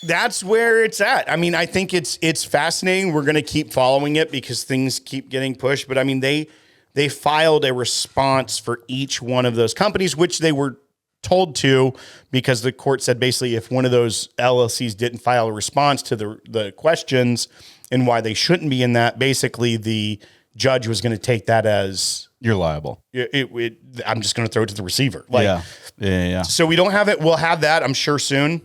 Speaker 2: that's where it's at. I mean, I think it's fascinating. We're going to keep following it because things keep getting pushed. But I mean, they filed a response for each one of those companies, which they were told to, because the court said basically if one of those LLCs didn't file a response to the questions and why they shouldn't be in that, basically the judge was going to take that as
Speaker 1: you're liable.
Speaker 2: I'm just going to throw it to the receiver.
Speaker 1: Yeah.
Speaker 2: So we don't have it. We'll have that, I'm sure, soon.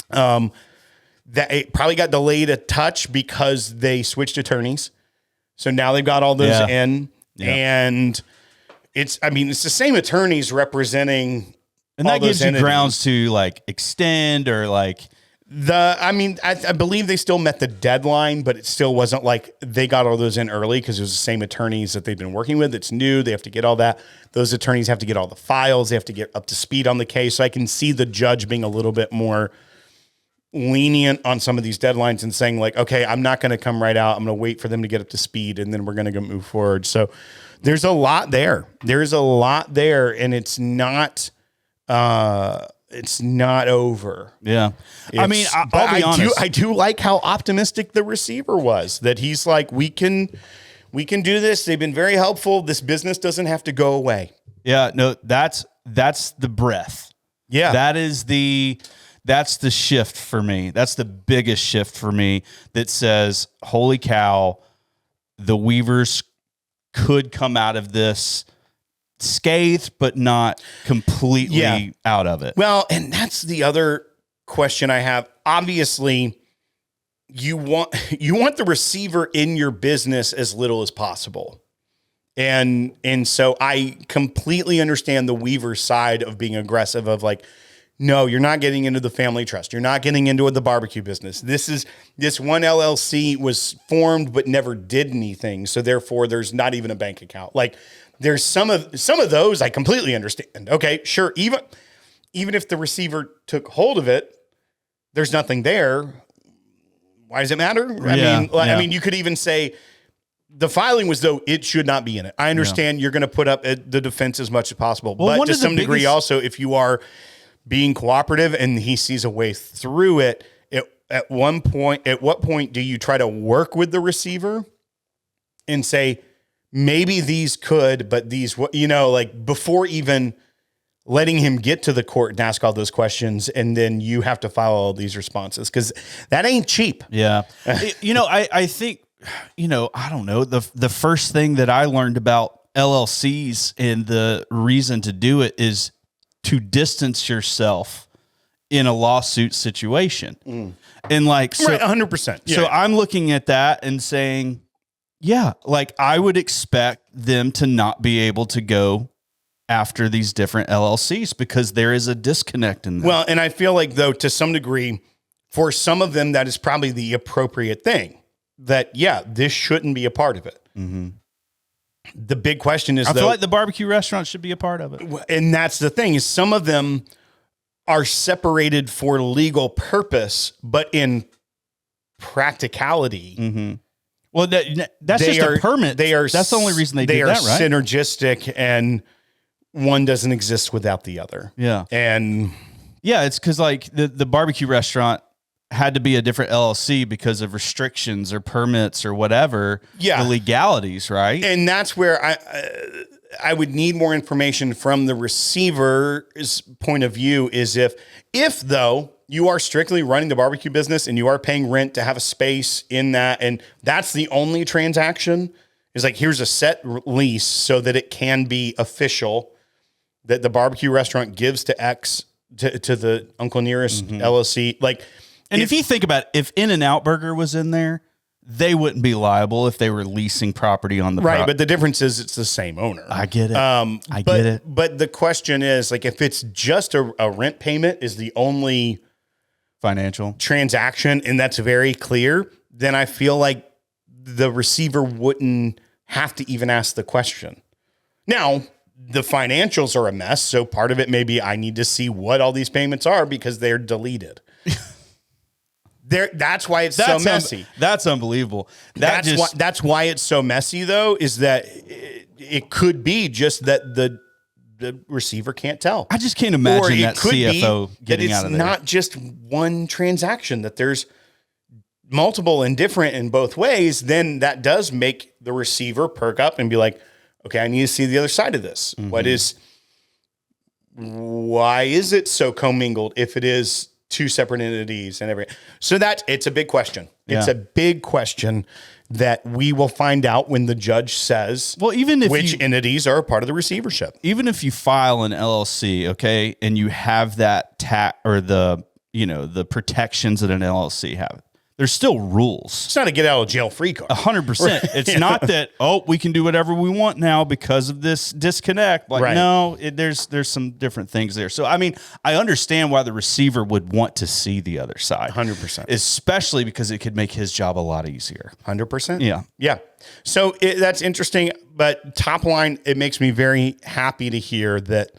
Speaker 2: That it probably got delayed a touch because they switched attorneys. So now they've got all those in. Yeah. And it's the same attorneys representing,
Speaker 1: and that gives you grounds to like extend or like
Speaker 2: I believe they still met the deadline, but it still wasn't like they got all those in early because it was the same attorneys that they've been working with. It's new. They have to get all that. Those attorneys have to get all the files. They have to get up to speed on the case. So I can see the judge being a little bit more lenient on some of these deadlines and saying like, okay, I'm not going to come right out. I'm going to wait for them to get up to speed and then we're going to go move forward. So there's a lot there. There's a lot there, and it's not over.
Speaker 1: Yeah. I'll be honest.
Speaker 2: I do like how optimistic the receiver was, that he's like, we can do this. They've been very helpful. This business doesn't have to go away.
Speaker 1: Yeah, no, that's the breath.
Speaker 2: Yeah.
Speaker 1: That's the shift for me. That's the biggest shift for me that says, holy cow, the Weavers could come out of this scathed, but not completely out of it.
Speaker 2: Well, and that's the other question I have. Obviously, you want the receiver in your business as little as possible. And so I completely understand the Weaver side of being aggressive of like, no, you're not getting into the family trust. You're not getting into the barbecue business. This one LLC was formed but never did anything. So therefore there's not even a bank account. Like there's some of those I completely understand. Okay, sure. Even if the receiver took hold of it, there's nothing there. Why does it matter? I mean, you could even say the filing was though it should not be in it. I understand you're going to put up the defense as much as possible, but to some degree also, if you are being cooperative and he sees a way through it, at what point do you try to work with the receiver and say, maybe these could, but these, like before even letting him get to the court and ask all those questions, and then you have to file all these responses, because that ain't cheap.
Speaker 1: Yeah. I think, I don't know, the first thing that I learned about LLCs and the reason to do it is to distance yourself in a lawsuit situation. And like, so,
Speaker 2: right, 100%. Yeah.
Speaker 1: So I'm looking at that and saying, yeah, like I would expect them to not be able to go after these different LLCs because there is a disconnect in them.
Speaker 2: Well, and I feel like though, to some degree, for some of them, that is probably the appropriate thing, that, this shouldn't be a part of it. Mm-hmm. The big question is,
Speaker 1: I feel like the barbecue restaurant should be a part of it.
Speaker 2: And that's the thing, is some of them are separated for legal purpose, but in practicality.
Speaker 1: Mm-hmm. Well, that's just a permit. That's the only reason they do that, right?
Speaker 2: They are synergistic, and one doesn't exist without the other.
Speaker 1: Yeah.
Speaker 2: And
Speaker 1: it's because like the barbecue restaurant had to be a different LLC because of restrictions or permits or whatever. Yeah. The legalities, right?
Speaker 2: And that's where I would need more information from the receiver's point of view, is if though you are strictly running the barbecue business and you are paying rent to have a space in that, and that's the only transaction, is like, here's a set lease so that it can be official, that the barbecue restaurant gives to X to the Uncle Nearest LLC. Like,
Speaker 1: and if you think about it, if In-N-Out Burger was in there, they wouldn't be liable if they were leasing property on the
Speaker 2: right. But the difference is it's the same owner.
Speaker 1: I get it. I get it.
Speaker 2: But the question is, like, if it's just a rent payment is the only
Speaker 1: financial
Speaker 2: transaction, and that's very clear, then I feel like the receiver wouldn't have to even ask the question. Now, the financials are a mess, so part of it may be I need to see what all these payments are because they're deleted. That's why it's so messy.
Speaker 1: That's unbelievable.
Speaker 2: That's why it's so messy, though, is that it could be just that the receiver can't tell.
Speaker 1: I just can't imagine that CFO getting out of there.
Speaker 2: It's not just one transaction, that there's multiple and different in both ways. Then that does make the receiver perk up and be like, okay, I need to see the other side of this. Why is it so commingled if it is two separate entities and everything? So it's a big question. It's a big question that we will find out when the judge says,
Speaker 1: well, even if
Speaker 2: which entities are a part of the receivership.
Speaker 1: Even if you file an LLC, okay, and you have that or the protections that an LLC have, there's still rules.
Speaker 2: It's not a get out of jail free card.
Speaker 1: 100%. It's not that, we can do whatever we want now because of this disconnect. Like, no, there's some different things there. So, I mean, I understand why the receiver would want to see the other side.
Speaker 2: 100%.
Speaker 1: Especially because it could make his job a lot easier.
Speaker 2: 100%.
Speaker 1: Yeah.
Speaker 2: Yeah. So that's interesting. But top line, it makes me very happy to hear that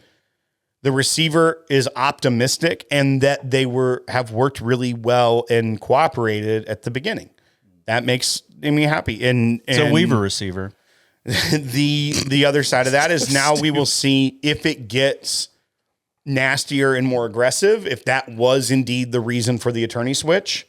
Speaker 2: the receiver is optimistic and that they have worked really well and cooperated at the beginning. That makes me happy. And
Speaker 1: it's a Weaver receiver.
Speaker 2: The other side of that is now we will see if it gets nastier and more aggressive. If that was indeed the reason for the attorney switch,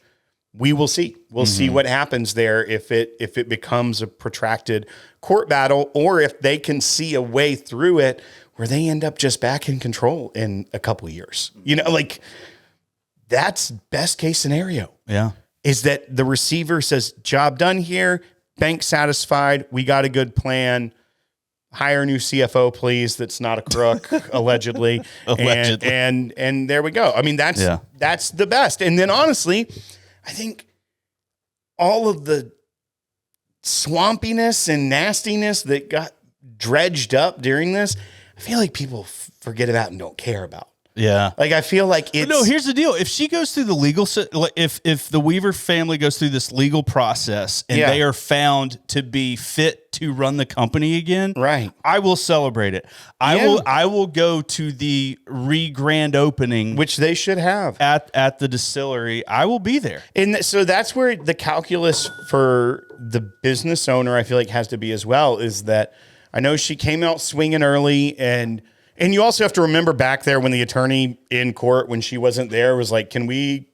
Speaker 2: we will see. We'll see what happens there if it becomes a protracted court battle, or if they can see a way through it where they end up just back in control in a couple of years. Like, that's best case scenario.
Speaker 1: Yeah.
Speaker 2: Is that the receiver says, job done here, bank satisfied, we got a good plan, hire a new CFO, please, that's not a crook, allegedly. And there we go. I mean, that's the best. And then honestly, I think all of the swampiness and nastiness that got dredged up during this, I feel like people forget about and don't care about.
Speaker 1: Yeah.
Speaker 2: Like, I feel like it's...
Speaker 1: But no, here's the deal. If she goes through the legal... If the Weaver family goes through this legal process and they are found to be fit to run the company again,
Speaker 2: right,
Speaker 1: I will celebrate it. I will go to the grand opening,
Speaker 2: which they should have
Speaker 1: at the distillery. I will be there.
Speaker 2: And so that's where the calculus for the business owner, I feel like, has to be as well, is that I know she came out swinging early, and you also have to remember back there when the attorney in court, when she wasn't there, was like, can we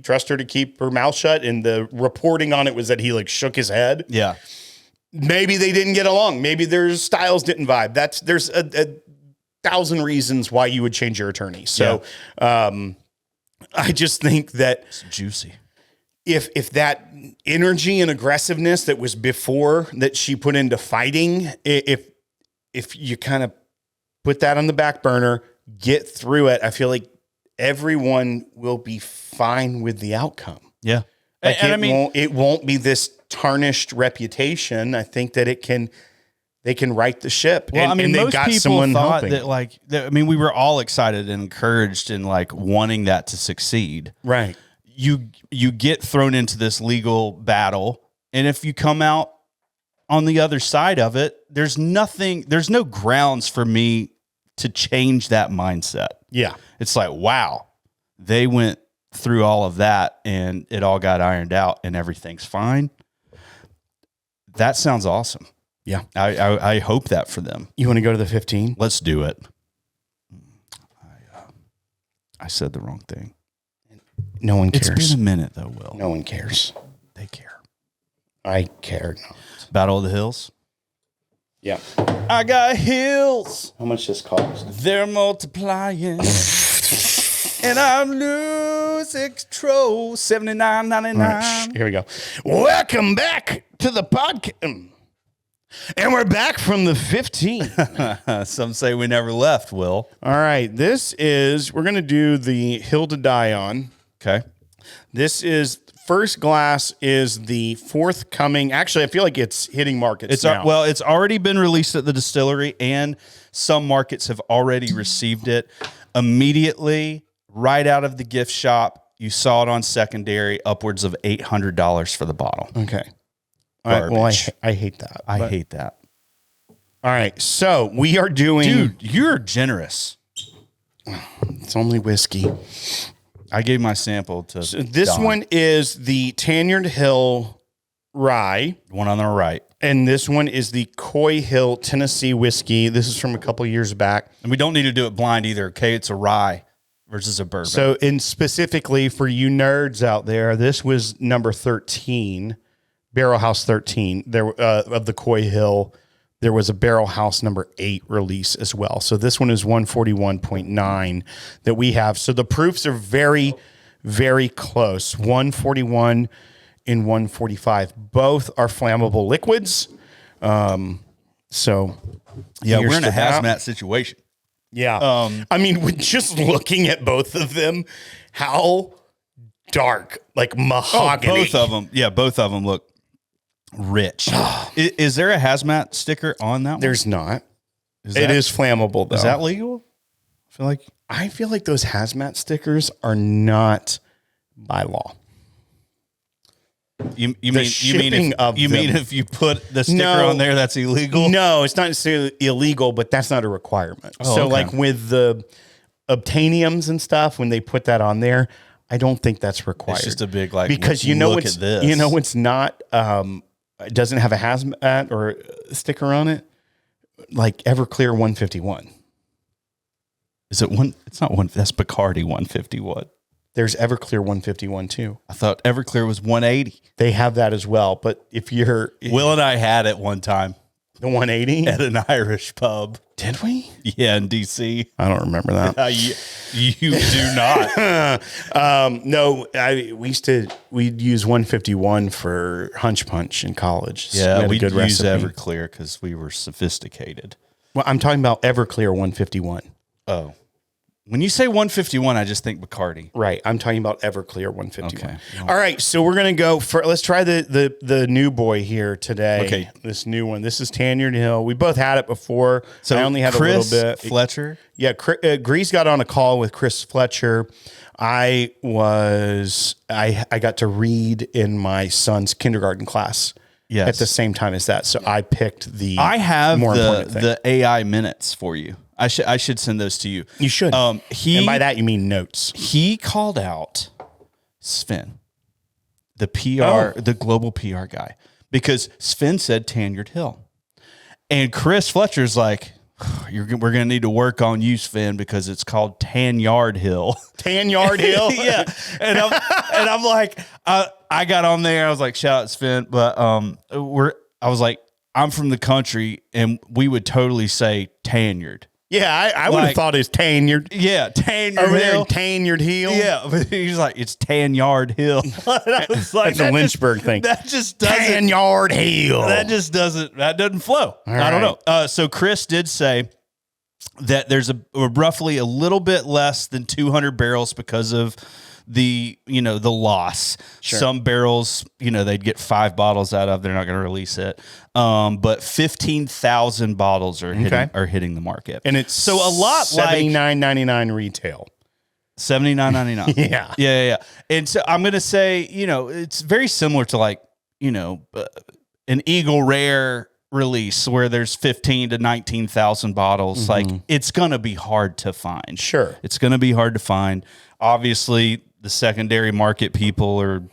Speaker 2: trust her to keep her mouth shut? And the reporting on it was that he like shook his head.
Speaker 1: Yeah.
Speaker 2: Maybe they didn't get along. Maybe their styles didn't vibe. There's a thousand reasons why you would change your attorney. So I just think that
Speaker 1: it's juicy.
Speaker 2: If that energy and aggressiveness that was before that she put into fighting, if you kind of put that on the back burner, get through it, I feel like everyone will be fine with the outcome.
Speaker 1: Yeah.
Speaker 2: Like, it won't be this tarnished reputation. I think that they can right the ship.
Speaker 1: Well,
Speaker 2: and
Speaker 1: most people thought
Speaker 2: helping.
Speaker 1: that we were all excited and encouraged and like wanting that to succeed.
Speaker 2: Right.
Speaker 1: You get thrown into this legal battle, and if you come out on the other side of it, there's no grounds for me to change that mindset.
Speaker 2: Yeah.
Speaker 1: It's like, wow, they went through all of that and it all got ironed out and everything's fine. That sounds awesome.
Speaker 2: Yeah.
Speaker 1: I hope that for them.
Speaker 2: You want to go to the 15?
Speaker 1: Let's do it. I said the wrong thing.
Speaker 2: No one cares.
Speaker 1: It's been a minute though, Will.
Speaker 2: No one cares.
Speaker 1: They care.
Speaker 2: I care not.
Speaker 1: Battle of the Hills?
Speaker 2: Yeah.
Speaker 1: I got hills.
Speaker 2: How much this cost?
Speaker 1: They're multiplying. And I'm losing control. $79.99.
Speaker 2: Right, here we go. Welcome back to the podcast. And we're back from the 15.
Speaker 1: Some say we never left, Will.
Speaker 2: All right. We're going to do the Hill to Die on.
Speaker 1: Okay.
Speaker 2: First glass is the forthcoming. Actually, I feel like it's hitting markets now.
Speaker 1: Well, it's already been released at the distillery, and some markets have already received it immediately right out of the gift shop. You saw it on secondary, upwards of $800 for the bottle.
Speaker 2: Okay. All right, well, I hate that.
Speaker 1: I hate that.
Speaker 2: All right, so we are doing...
Speaker 1: Dude, you're generous.
Speaker 2: It's only whiskey.
Speaker 1: I gave my sample to
Speaker 2: this
Speaker 1: Don.
Speaker 2: one is the Tanyard Hill Rye.
Speaker 1: One on the right.
Speaker 2: And this one is the Coy Hill Tennessee whiskey. This is from a couple years back.
Speaker 1: And we don't need to do it blind either, okay? It's a rye versus a bourbon.
Speaker 2: So, specifically for you nerds out there, this was number 13, Barrel House 13 of the Coy Hill. There was a Barrel House number 8 release as well. So this one is 141.9 that we have. So the proofs are very, very close. 141 and 145. Both are flammable liquids. So
Speaker 1: yeah, we're in a hazmat situation.
Speaker 2: Yeah. I mean, with just looking at both of them, how dark, like mahogany.
Speaker 1: Both of them. Yeah, both of them look rich. Is there a hazmat sticker on that one?
Speaker 2: There's not. It is flammable, though.
Speaker 1: Is that legal?
Speaker 2: I feel like those hazmat stickers are not by law.
Speaker 1: You mean if you put the sticker on there, that's illegal?
Speaker 2: No, it's not necessarily illegal, but that's not a requirement. So, like with the obtainiums and stuff, when they put that on there, I don't think that's required.
Speaker 1: It's just a big
Speaker 2: because it's not. It doesn't have a hazmat or a sticker on it, like Everclear 151.
Speaker 1: Is it one? It's not one. That's Bacardi 151.
Speaker 2: There's Everclear 151 too.
Speaker 1: I thought Everclear was 180.
Speaker 2: They have that as well. But
Speaker 1: Will and I had it one time.
Speaker 2: The 180
Speaker 1: at an Irish pub.
Speaker 2: Did we?
Speaker 1: Yeah, in DC.
Speaker 2: I don't remember that.
Speaker 1: You do not.
Speaker 2: No, we'd use 151 for Hunch Punch in college.
Speaker 1: Yeah, we'd use Everclear because we were sophisticated.
Speaker 2: Well, I'm talking about Everclear 151.
Speaker 1: Oh. When you say 151, I just think Bacardi.
Speaker 2: Right. I'm talking about Everclear 151.
Speaker 1: Okay.
Speaker 2: All right. So we're going to go for, let's try the new boy here today.
Speaker 1: Okay.
Speaker 2: This new one. This is Tanyard Hill. We both had it before. So I only had a little bit.
Speaker 1: Fletcher.
Speaker 2: Yeah. Grease got on a call with Chris Fletcher. I got to read in my son's kindergarten class. Yes. At the same time as that. So I picked
Speaker 1: I have the AI minutes for you. I should send those to you.
Speaker 2: You should. And by that you mean notes.
Speaker 1: He called out Sven, the PR, the global PR guy, because Sven said Tanyard Hill, and Chris Fletcher's like, we're going to need to work on you, Sven, because it's called Tanyard Hill.
Speaker 2: Tanyard Hill,
Speaker 1: yeah. And I'm like, I got on there. I was like, shout out Sven, but I was like, I'm from the country, and we would totally say Tanyard.
Speaker 2: Yeah, I would have thought it's Tanyard.
Speaker 1: Yeah, Tanyard
Speaker 2: over
Speaker 1: Hill.
Speaker 2: there in Tanyard Hill.
Speaker 1: Yeah, but he's like, it's Tanyard Hill. I was like,
Speaker 2: that's a Lynchburg thing.
Speaker 1: That just doesn't.
Speaker 2: Tanyard Hill.
Speaker 1: That doesn't flow. I don't know. So Chris did say that there's a roughly a little bit less than 200 barrels because of the loss. Sure. Some barrels, they'd get 5 bottles out of. They're not going to release it. But 15,000 bottles are hitting the market,
Speaker 2: and it's
Speaker 1: so a lot
Speaker 2: $79.99 retail.
Speaker 1: $79.99. Yeah. And so I'm going to say, it's very similar to an Eagle Rare release where there's 15 to 19,000 bottles. Mm-hmm. Like it's going to be hard to find.
Speaker 2: Sure,
Speaker 1: it's going to be hard to find. Obviously, the secondary market people are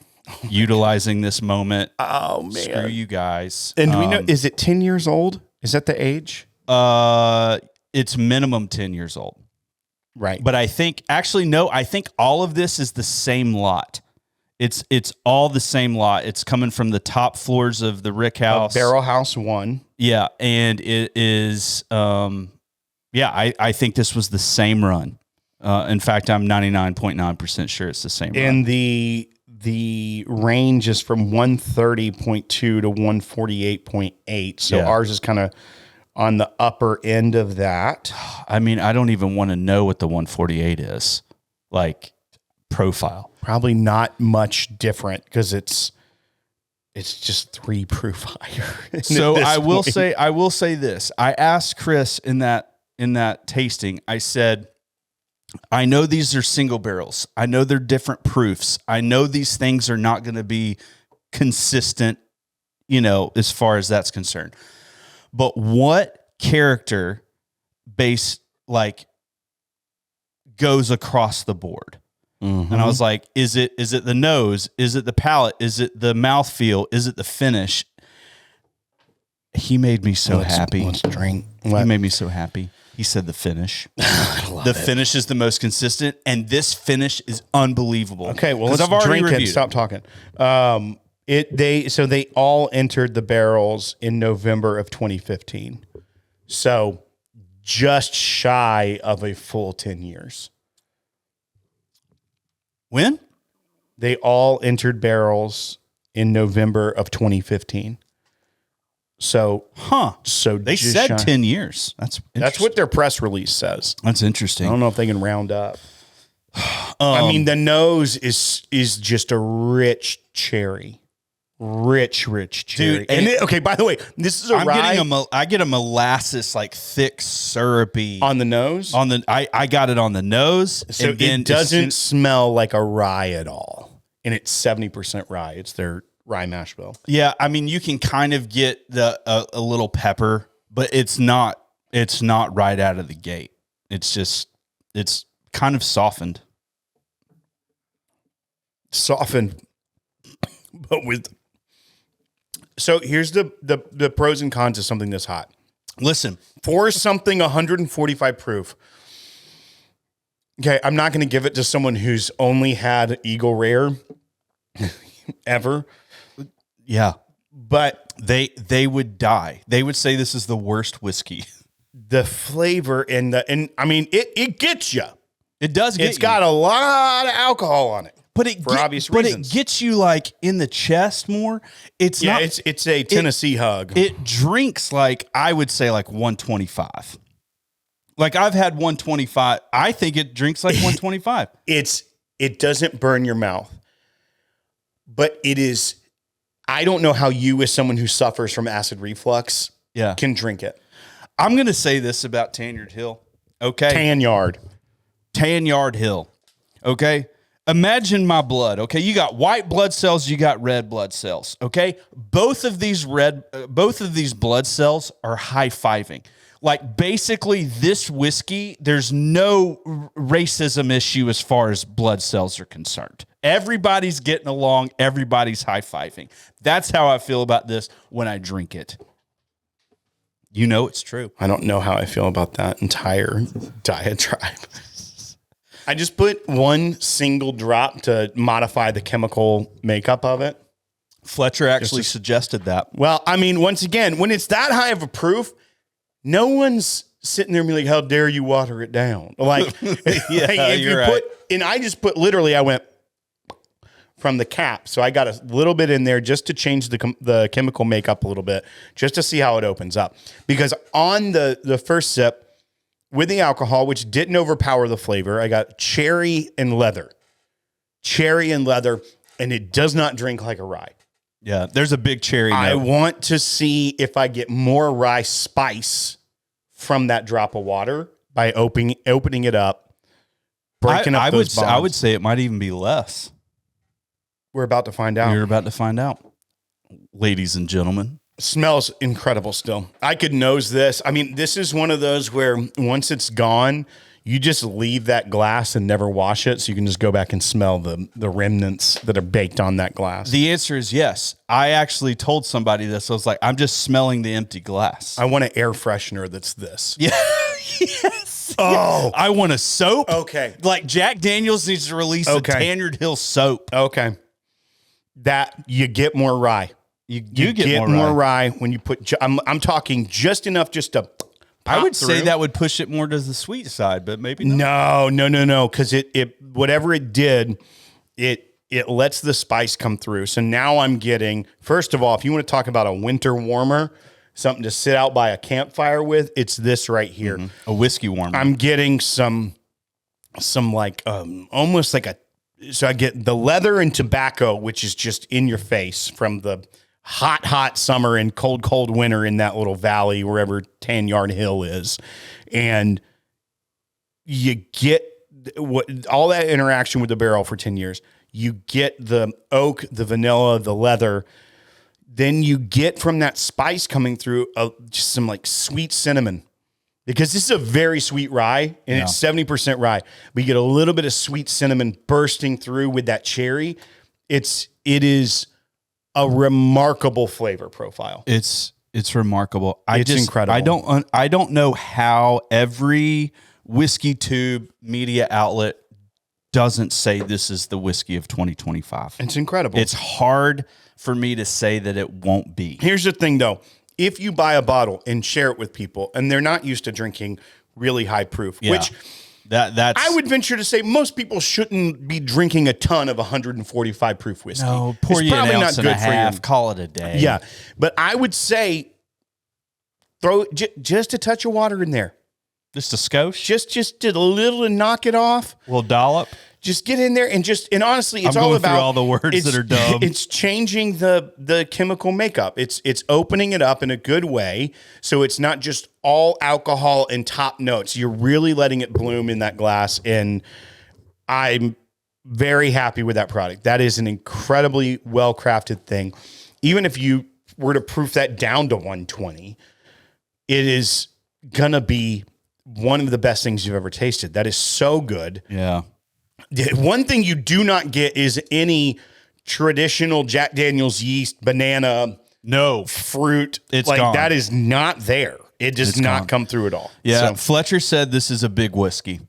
Speaker 1: utilizing this moment.
Speaker 2: Oh man,
Speaker 1: screw you guys.
Speaker 2: And do we know? Is it 10 years old? Is that the age?
Speaker 1: It's minimum 10 years old.
Speaker 2: Right.
Speaker 1: But I think all of this is the same lot. It's all the same lot. It's coming from the top floors of the Rick House.
Speaker 2: Barrel House 1.
Speaker 1: Yeah. And it is, I think this was the same run. In fact, I'm 99.9% sure it's the same run.
Speaker 2: And the the range is from 130.2 to 148.8. So ours is kind of on the upper end of that.
Speaker 1: I mean, I don't even want to know what the 148 is. Like profile.
Speaker 2: Probably not much different because it's just 3 proof higher.
Speaker 1: So I will say this. I asked Chris in that tasting, I said, I know these are single barrels. I know they're different proofs. I know these things are not going to be consistent, as far as that's concerned. But what character base goes across the board? Mm-hmm. And I was like, is it the nose? Is it the palate? Is it the mouthfeel? Is it the finish? He made me so happy.
Speaker 2: Let's drink.
Speaker 1: He made me so happy. He said the finish. The finish is the most consistent, and this finish is unbelievable.
Speaker 2: Okay, well, let's drink it. Stop talking. They all entered the barrels in November of 2015. So just shy of a full 10 years.
Speaker 1: When?
Speaker 2: They all entered barrels in November of 2015. So
Speaker 1: they said 10 years.
Speaker 2: That's what their press release says.
Speaker 1: That's interesting.
Speaker 2: I don't know if they can round up. I mean, the nose is just a rich cherry. Rich cherry.
Speaker 1: Dude,
Speaker 2: okay, by the way, this is rye.
Speaker 1: I get a molasses, thick, syrupy.
Speaker 2: On the nose?
Speaker 1: I got it on the nose.
Speaker 2: So it doesn't smell like a rye at all. And it's 70% rye. It's their rye mash bill.
Speaker 1: Yeah, I mean, you can kind of get a little pepper, but it's not right out of the gate. It's kind of softened.
Speaker 2: But with... So here's the pros and cons of something this hot.
Speaker 1: Listen,
Speaker 2: for something 145 proof. Okay, I'm not going to give it to someone who's only had Eagle Rare ever.
Speaker 1: Yeah,
Speaker 2: but
Speaker 1: they would die. They would say this is the worst whiskey.
Speaker 2: The flavor and I mean it gets you.
Speaker 1: It does get you.
Speaker 2: It's got a lot of alcohol on it.
Speaker 1: But obvious reasons. But it gets you in the chest more. It's
Speaker 2: a Tennessee hug.
Speaker 1: It drinks I would say 125. I've had 125. I think it drinks 125.
Speaker 2: It doesn't burn your mouth. But it is, I don't know how you as someone who suffers from acid reflux can drink it.
Speaker 1: I'm going to say this about Tanyard Hill. Okay. Tanyard Hill. Okay. Imagine my blood, okay? You got white blood cells, you got red blood cells, okay? Both of these blood cells are high-fiving. Basically, this whiskey, there's no racism issue as far as blood cells are concerned. Everybody's getting along, everybody's high-fiving. That's how I feel about this when I drink it. It's true.
Speaker 2: I don't know how I feel about that entire diatribe. I just put one single drop to modify the chemical makeup of it.
Speaker 1: Fletcher actually suggested that.
Speaker 2: Well, I mean, once again, when it's that high of a proof, no one's sitting there and be like, how dare you water it down? You're right. And I just put literally, I went from the cap. So I got a little bit in there just to change the chemical makeup a little bit, just to see how it opens up. Because on the first sip, with the alcohol, which didn't overpower the flavor, I got cherry and leather, and it does not drink like a rye.
Speaker 1: Yeah, there's a big cherry note.
Speaker 2: I want to see if I get more rye spice from that drop of water by opening it up, breaking up those bonds.
Speaker 1: I would say it might even be less.
Speaker 2: We're about to find out.
Speaker 1: You're about to find out, ladies and gentlemen.
Speaker 2: Smells incredible still. I could nose this. I mean, this is one of those where once it's gone, you just leave that glass and never wash it, so you can just go back and smell the remnants that are baked on that glass.
Speaker 1: The answer is yes. I actually told somebody this. I was like, I'm just smelling the empty glass.
Speaker 2: I want an air freshener that's this.
Speaker 1: Yeah. Yes.
Speaker 2: Oh.
Speaker 1: I want a soap.
Speaker 2: Okay.
Speaker 1: Jack Daniels needs to release a Tanyard Hill soap.
Speaker 2: Okay. That you get more rye.
Speaker 1: You get more rye
Speaker 2: when you put. I'm talking just enough just to.
Speaker 1: I would say that would push it more to the sweet side, but maybe not.
Speaker 2: No. Because it whatever it did, it it lets the spice come through. So now I'm getting, first of all, if you want to talk about a winter warmer, something to sit out by a campfire with, it's this right here.
Speaker 1: A whiskey warmer.
Speaker 2: I'm getting some like almost like so I get the leather and tobacco, which is just in your face from the hot summer and cold winter in that little valley wherever Tanyard Hill is. And you get all that interaction with the barrel for 10 years. You get the oak, the vanilla, the leather. Then you get from that spice coming through just some like sweet cinnamon, because this is a very sweet rye and it's 70% rye. But you get a little bit of sweet cinnamon bursting through with that cherry. It is a remarkable flavor profile.
Speaker 1: It's remarkable.
Speaker 2: It's incredible.
Speaker 1: I don't know how every whiskeytube media outlet doesn't say this is the whiskey of 2025.
Speaker 2: It's incredible.
Speaker 1: It's hard for me to say that it won't be.
Speaker 2: Here's the thing, though. If you buy a bottle and share it with people and they're not used to drinking really high proof, which
Speaker 1: that's
Speaker 2: I would venture to say most people shouldn't be drinking a ton of 145 proof whiskey.
Speaker 1: No, pour you an ounce and a half, call it a day.
Speaker 2: Yeah, but I would say throw just a touch of water in there.
Speaker 1: Just a skosh?
Speaker 2: Just a little to knock it off.
Speaker 1: A little dollop?
Speaker 2: Just get in there and honestly, it's
Speaker 1: I'm
Speaker 2: all
Speaker 1: going
Speaker 2: about
Speaker 1: through all the words that are dumb.
Speaker 2: It's changing the chemical makeup. It's opening it up in a good way, so it's not just all alcohol and top notes. You're really letting it bloom in that glass, and I'm very happy with that product. That is an incredibly well-crafted thing. Even if you were to proof that down to 120, it is gonna be one of the best things you've ever tasted. That is so good.
Speaker 1: Yeah.
Speaker 2: One thing you do not get is any traditional Jack Daniel's yeast, banana, fruit.
Speaker 1: It's
Speaker 2: like
Speaker 1: gone.
Speaker 2: That is not there. It does not come through at all.
Speaker 1: Yeah.
Speaker 2: So,
Speaker 1: Fletcher said this is a big whiskey.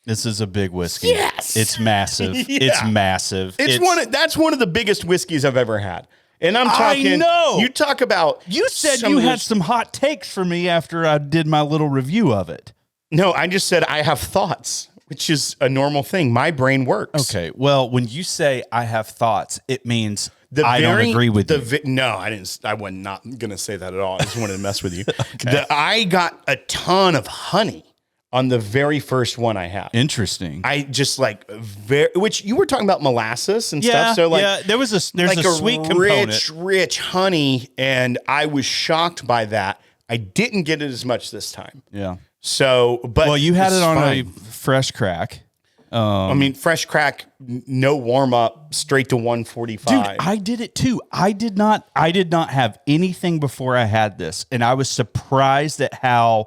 Speaker 1: This is a big whiskey.
Speaker 2: Yes.
Speaker 1: It's massive. It's massive.
Speaker 2: That's one of the biggest whiskeys I've ever had. And I'm talking,
Speaker 1: I know.
Speaker 2: You talk about,
Speaker 1: You said you had some hot takes for me after I did my little review of it.
Speaker 2: No, I just said I have thoughts, which is a normal thing. My brain works.
Speaker 1: Okay. Well, when you say I have thoughts, it means I don't agree with you.
Speaker 2: No, I didn't. I was not going to say that at all. I just wanted to mess with you. Okay. I got a ton of honey on the very first one I had.
Speaker 1: Interesting.
Speaker 2: I just which you were talking about molasses and stuff. So there's a
Speaker 1: sweet component.
Speaker 2: Rich honey, and I was shocked by that. I didn't get it as much this time.
Speaker 1: Yeah.
Speaker 2: So, but
Speaker 1: you had it on a fresh crack.
Speaker 2: I mean, fresh crack, no warm up, straight to 145.
Speaker 1: Dude, I did it too. I did not have anything before I had this, and I was surprised at how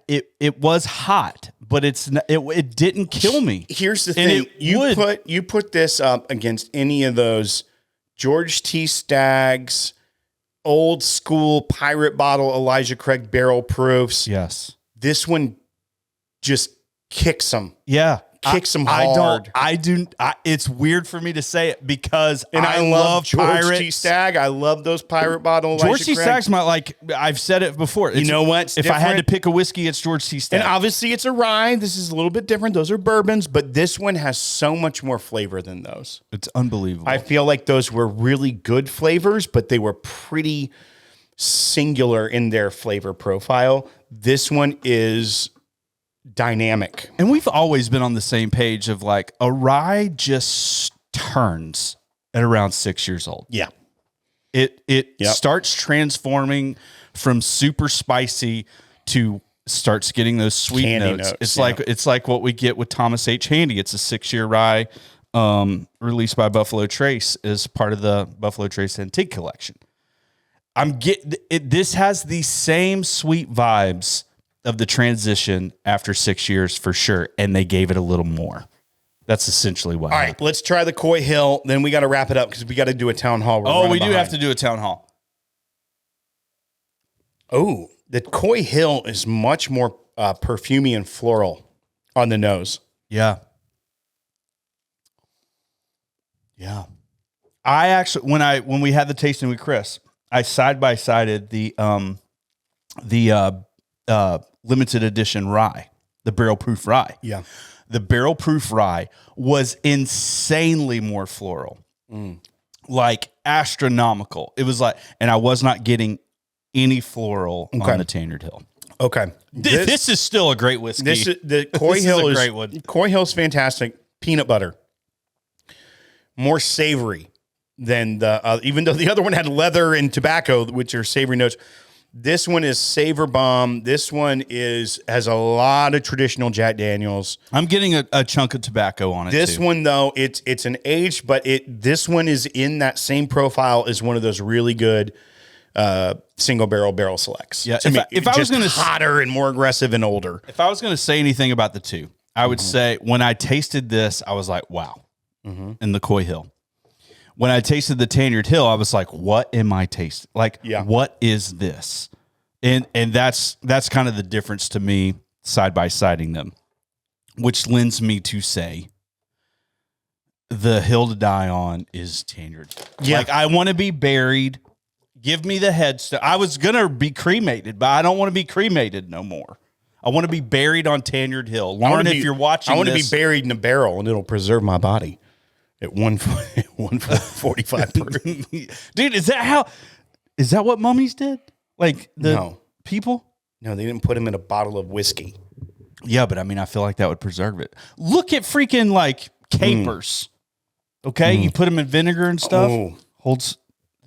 Speaker 1: it was hot, but it didn't kill me.
Speaker 2: Here's the thing: you put this up against any of those George T. Stagg's old school pirate bottle Elijah Craig barrel proofs.
Speaker 1: Yes,
Speaker 2: this one just kicks them.
Speaker 1: Yeah.
Speaker 2: Kicks them hard.
Speaker 1: It's weird for me to say it because
Speaker 2: I love George T. Stagg. I love those pirate bottle.
Speaker 1: George T. Stagg's I've said it before.
Speaker 2: You know what?
Speaker 1: If I had to pick a whiskey, it's George T. Stagg.
Speaker 2: And obviously it's a rye. This is a little bit different. Those are bourbons, but this one has so much more flavor than those.
Speaker 1: It's unbelievable.
Speaker 2: I feel like those were really good flavors, but they were pretty singular in their flavor profile. This one is dynamic.
Speaker 1: And we've always been on the same page of like a rye just turns at around 6 years old.
Speaker 2: Yeah.
Speaker 1: It starts transforming from super spicy to starts getting those sweet
Speaker 2: Candy
Speaker 1: notes. It's like what we get with Thomas H. Handy. It's a 6-year rye released by Buffalo Trace as part of the Buffalo Trace Antique Collection. This has the same sweet vibes of the transition after 6 years for sure, and they gave it a little more. That's essentially what happened.
Speaker 2: All right, let's try the Coy Hill. Then we got to wrap it up because we got to do a town hall.
Speaker 1: We do have to do a town hall.
Speaker 2: Oh, the Coy Hill is much more perfumey and floral on the nose.
Speaker 1: Yeah. Yeah. I actually, when we had the tasting with Chris, I side by sided the limited edition rye, the barrel proof rye.
Speaker 2: Yeah.
Speaker 1: the barrel proof rye was insanely more floral, like astronomical. It was like, and I was not getting any floral on the Tanyard Hill.
Speaker 2: Okay.
Speaker 1: This is still a great whiskey.
Speaker 2: The Coy Hill is a
Speaker 1: great one.
Speaker 2: Coy Hill's fantastic. Peanut butter. More savory than the, even though the other one had leather and tobacco, which are savory notes. This one is savor bomb. This one has a lot of traditional Jack Daniels.
Speaker 1: I'm getting a chunk of tobacco on it.
Speaker 2: This one though, it's an aged, but this one is in that same profile as one of those really good single barrel selects.
Speaker 1: Yeah,
Speaker 2: if I was going to hotter and more aggressive and older.
Speaker 1: If I was going to say anything about the two, I would say when I tasted this, I was like, wow. In the Coy Hill. When I tasted the Tanyard Hill, I was like, what am I tasting? Like, what is this? And that's kind of the difference to me, side by siding them, which lends me to say the hill to die on is Tanyard. Yeah. Like, I want to be buried. Give me the headstone. I was going to be cremated, but I don't want to be cremated no more. I want to be buried on Tanyard Hill. Lauren, if you're watching
Speaker 2: I want to be buried in a barrel, and it'll preserve my body at 145 proof.
Speaker 1: Dude, is that what mummies did? Like people?
Speaker 2: No, they didn't put them in a bottle of whiskey.
Speaker 1: Yeah, but I mean, I feel like that would preserve it. Look at freaking like capers. Okay, you put them in vinegar and stuff. Holds.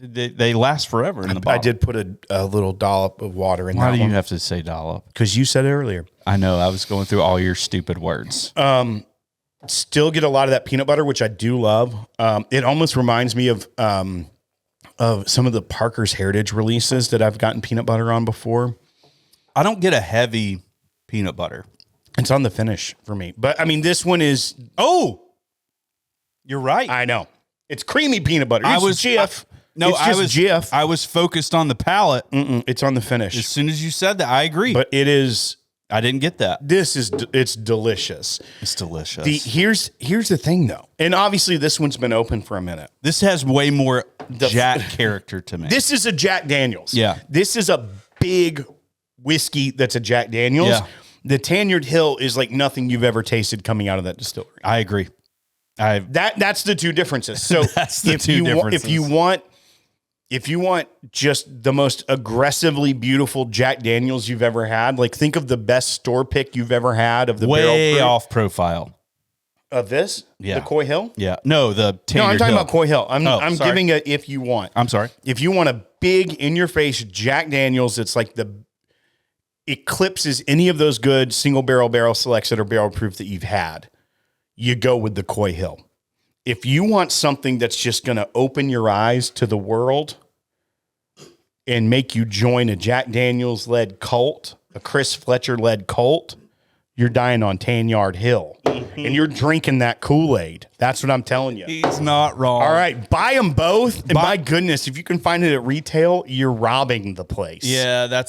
Speaker 1: They last forever in the bottle.
Speaker 2: I did put a little dollop of water in there.
Speaker 1: Why do you have to say dollop?
Speaker 2: Because you said it earlier.
Speaker 1: I know. I was going through all your stupid words.
Speaker 2: Still get a lot of that peanut butter, which I do love. It almost reminds me of some of the Parker's Heritage releases that I've gotten peanut butter on before.
Speaker 1: I don't get a heavy peanut butter.
Speaker 2: It's on the finish for me. But, I mean, this one is...
Speaker 1: Oh! You're right.
Speaker 2: I know. It's creamy peanut butter. I was
Speaker 1: focused on the palate.
Speaker 2: It's on the finish.
Speaker 1: As soon as you said that, I agree.
Speaker 2: But it is...
Speaker 1: I didn't get that.
Speaker 2: It's delicious.
Speaker 1: It's delicious.
Speaker 2: Here's the thing, though. And obviously, this one's been open for a minute.
Speaker 1: This has way more Jack character to me.
Speaker 2: This is a Jack Daniels.
Speaker 1: Yeah. This
Speaker 2: is a big whiskey that's a Jack Daniels.
Speaker 1: Yeah.
Speaker 2: The Tanyard Hill is like nothing you've ever tasted coming out of that distillery.
Speaker 1: I agree.
Speaker 2: That's the two differences. So
Speaker 1: that's the two differences.
Speaker 2: If you want just the most aggressively beautiful Jack Daniels you've ever had, like think of the best store pick you've ever had of the
Speaker 1: way
Speaker 2: barrel
Speaker 1: off profile
Speaker 2: of this.
Speaker 1: Yeah,
Speaker 2: the Coy Hill.
Speaker 1: Yeah, no, the Tanyard
Speaker 2: no. I'm talking
Speaker 1: Hill.
Speaker 2: about Coy Hill. I'm giving a if you want.
Speaker 1: I'm sorry.
Speaker 2: If you want a big in your face Jack Daniels, it's like the eclipses any of those good single barrel selects that are barrel proof that you've had. You go with the Coy Hill. If you want something that's just going to open your eyes to the world and make you join a Jack Daniels-led cult, a Chris Fletcher-led cult, you're dying on Tanyard Hill. And you're drinking that Kool-Aid. That's what I'm telling you.
Speaker 1: He's not wrong.
Speaker 2: All right, buy them both. And my goodness, if you can find it at retail, you're robbing the place.
Speaker 1: Yeah,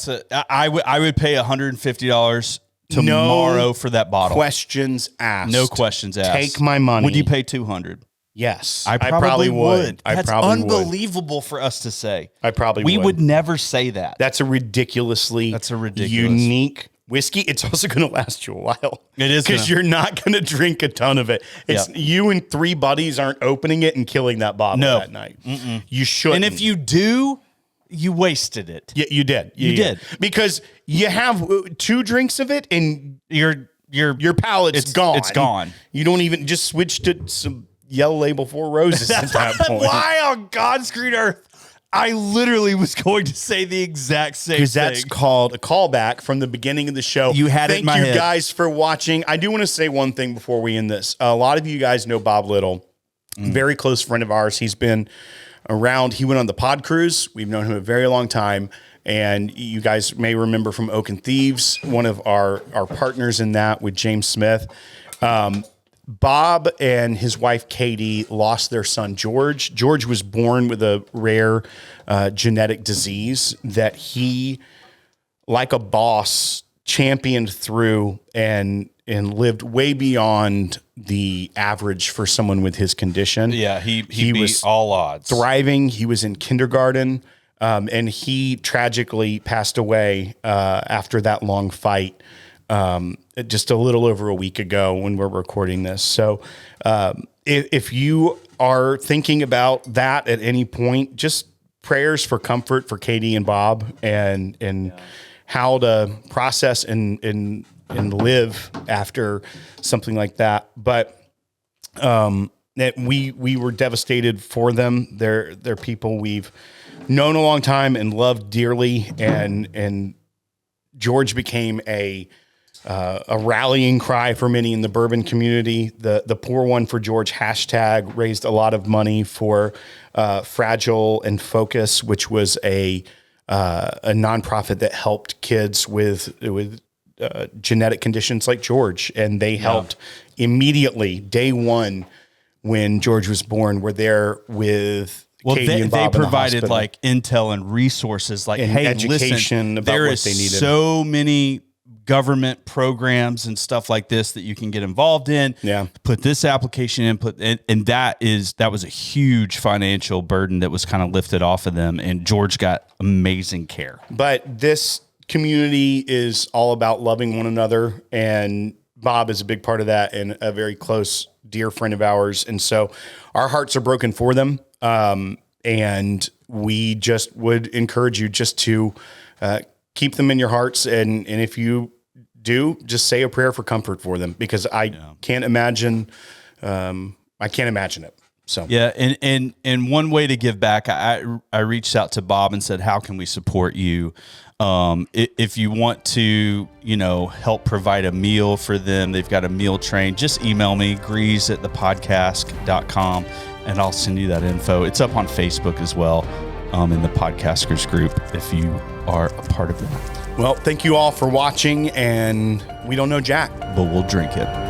Speaker 1: I would pay $150 tomorrow for that bottle.
Speaker 2: Questions asked.
Speaker 1: No questions asked.
Speaker 2: Take my money.
Speaker 1: Would you pay $200?
Speaker 2: Yes,
Speaker 1: I probably would.
Speaker 2: That's
Speaker 1: unbelievable for us to say.
Speaker 2: I probably
Speaker 1: would. We would never say that.
Speaker 2: That's a ridiculously unique whiskey. It's also going to last you a while.
Speaker 1: It is
Speaker 2: because you're not going to drink a ton of it. It's you and three buddies aren't opening it and killing that bottle that night. You shouldn't.
Speaker 1: And if you do, you wasted it.
Speaker 2: Yeah, you did. You did because you have 2 drinks of it and your palate's gone.
Speaker 1: It's gone.
Speaker 2: You don't even just switch to some Yellow Label 4 Roses at that point.
Speaker 1: Why on God's green earth? I literally was going to say the exact same thing.
Speaker 2: Because that's called a callback from the beginning of the show.
Speaker 1: You had it in my head.
Speaker 2: Thank you guys for watching. I do want to say one thing before we end this. A lot of you guys know Bob Little, very close friend of ours. He's been around. He went on the Pod Cruise. We've known him a very long time. And you guys may remember from Oak and Thieves, one of our partners in that with James Smith. Bob and his wife, Katie, lost their son, George. George was born with a rare genetic disease that he, like a boss, championed through and lived way beyond the average for someone with his condition.
Speaker 1: Yeah, he beat was all odds.
Speaker 2: Thriving. He was in kindergarten, and he tragically passed away after that long fight. just a little over a week ago when we're recording this. So if you are thinking about that at any point, just prayers for comfort for Katie and Bob and how to process and live after something like that. But that we were devastated for them. They're people we've known a long time and loved dearly, and George became a rallying cry for many in the bourbon community. The PourOneForGeorge hashtag raised a lot of money for Fragile and Focus, which was a nonprofit that helped kids with genetic conditions like George, and they helped immediately day one when George was born. We're there with. Well, Katie and Bob
Speaker 1: they provided like intel and resources, like,
Speaker 2: and
Speaker 1: hey,
Speaker 2: education
Speaker 1: listen,
Speaker 2: about
Speaker 1: there
Speaker 2: what
Speaker 1: is
Speaker 2: they needed.
Speaker 1: So many government programs and stuff like this that you can get involved in.
Speaker 2: Yeah,
Speaker 1: put this application in, and that was a huge financial burden that was kind of lifted off of them. And George got amazing care.
Speaker 2: But this community is all about loving one another, and Bob is a big part of that and a very close, dear friend of ours. And so our hearts are broken for them. And we just would encourage you just to keep them in your hearts. And if you do, just say a prayer for comfort for them, because I can't imagine it. So
Speaker 1: yeah, and one way to give back, I reached out to Bob and said, how can we support you? If you want to, help provide a meal for them, they've got a meal train. Just email me, grease@thepodcast.com, and I'll send you that info. It's up on Facebook as well, in the Podcasters group, if you are a part of that.
Speaker 2: Well, thank you all for watching, and we don't know Jack,
Speaker 1: but we'll drink it.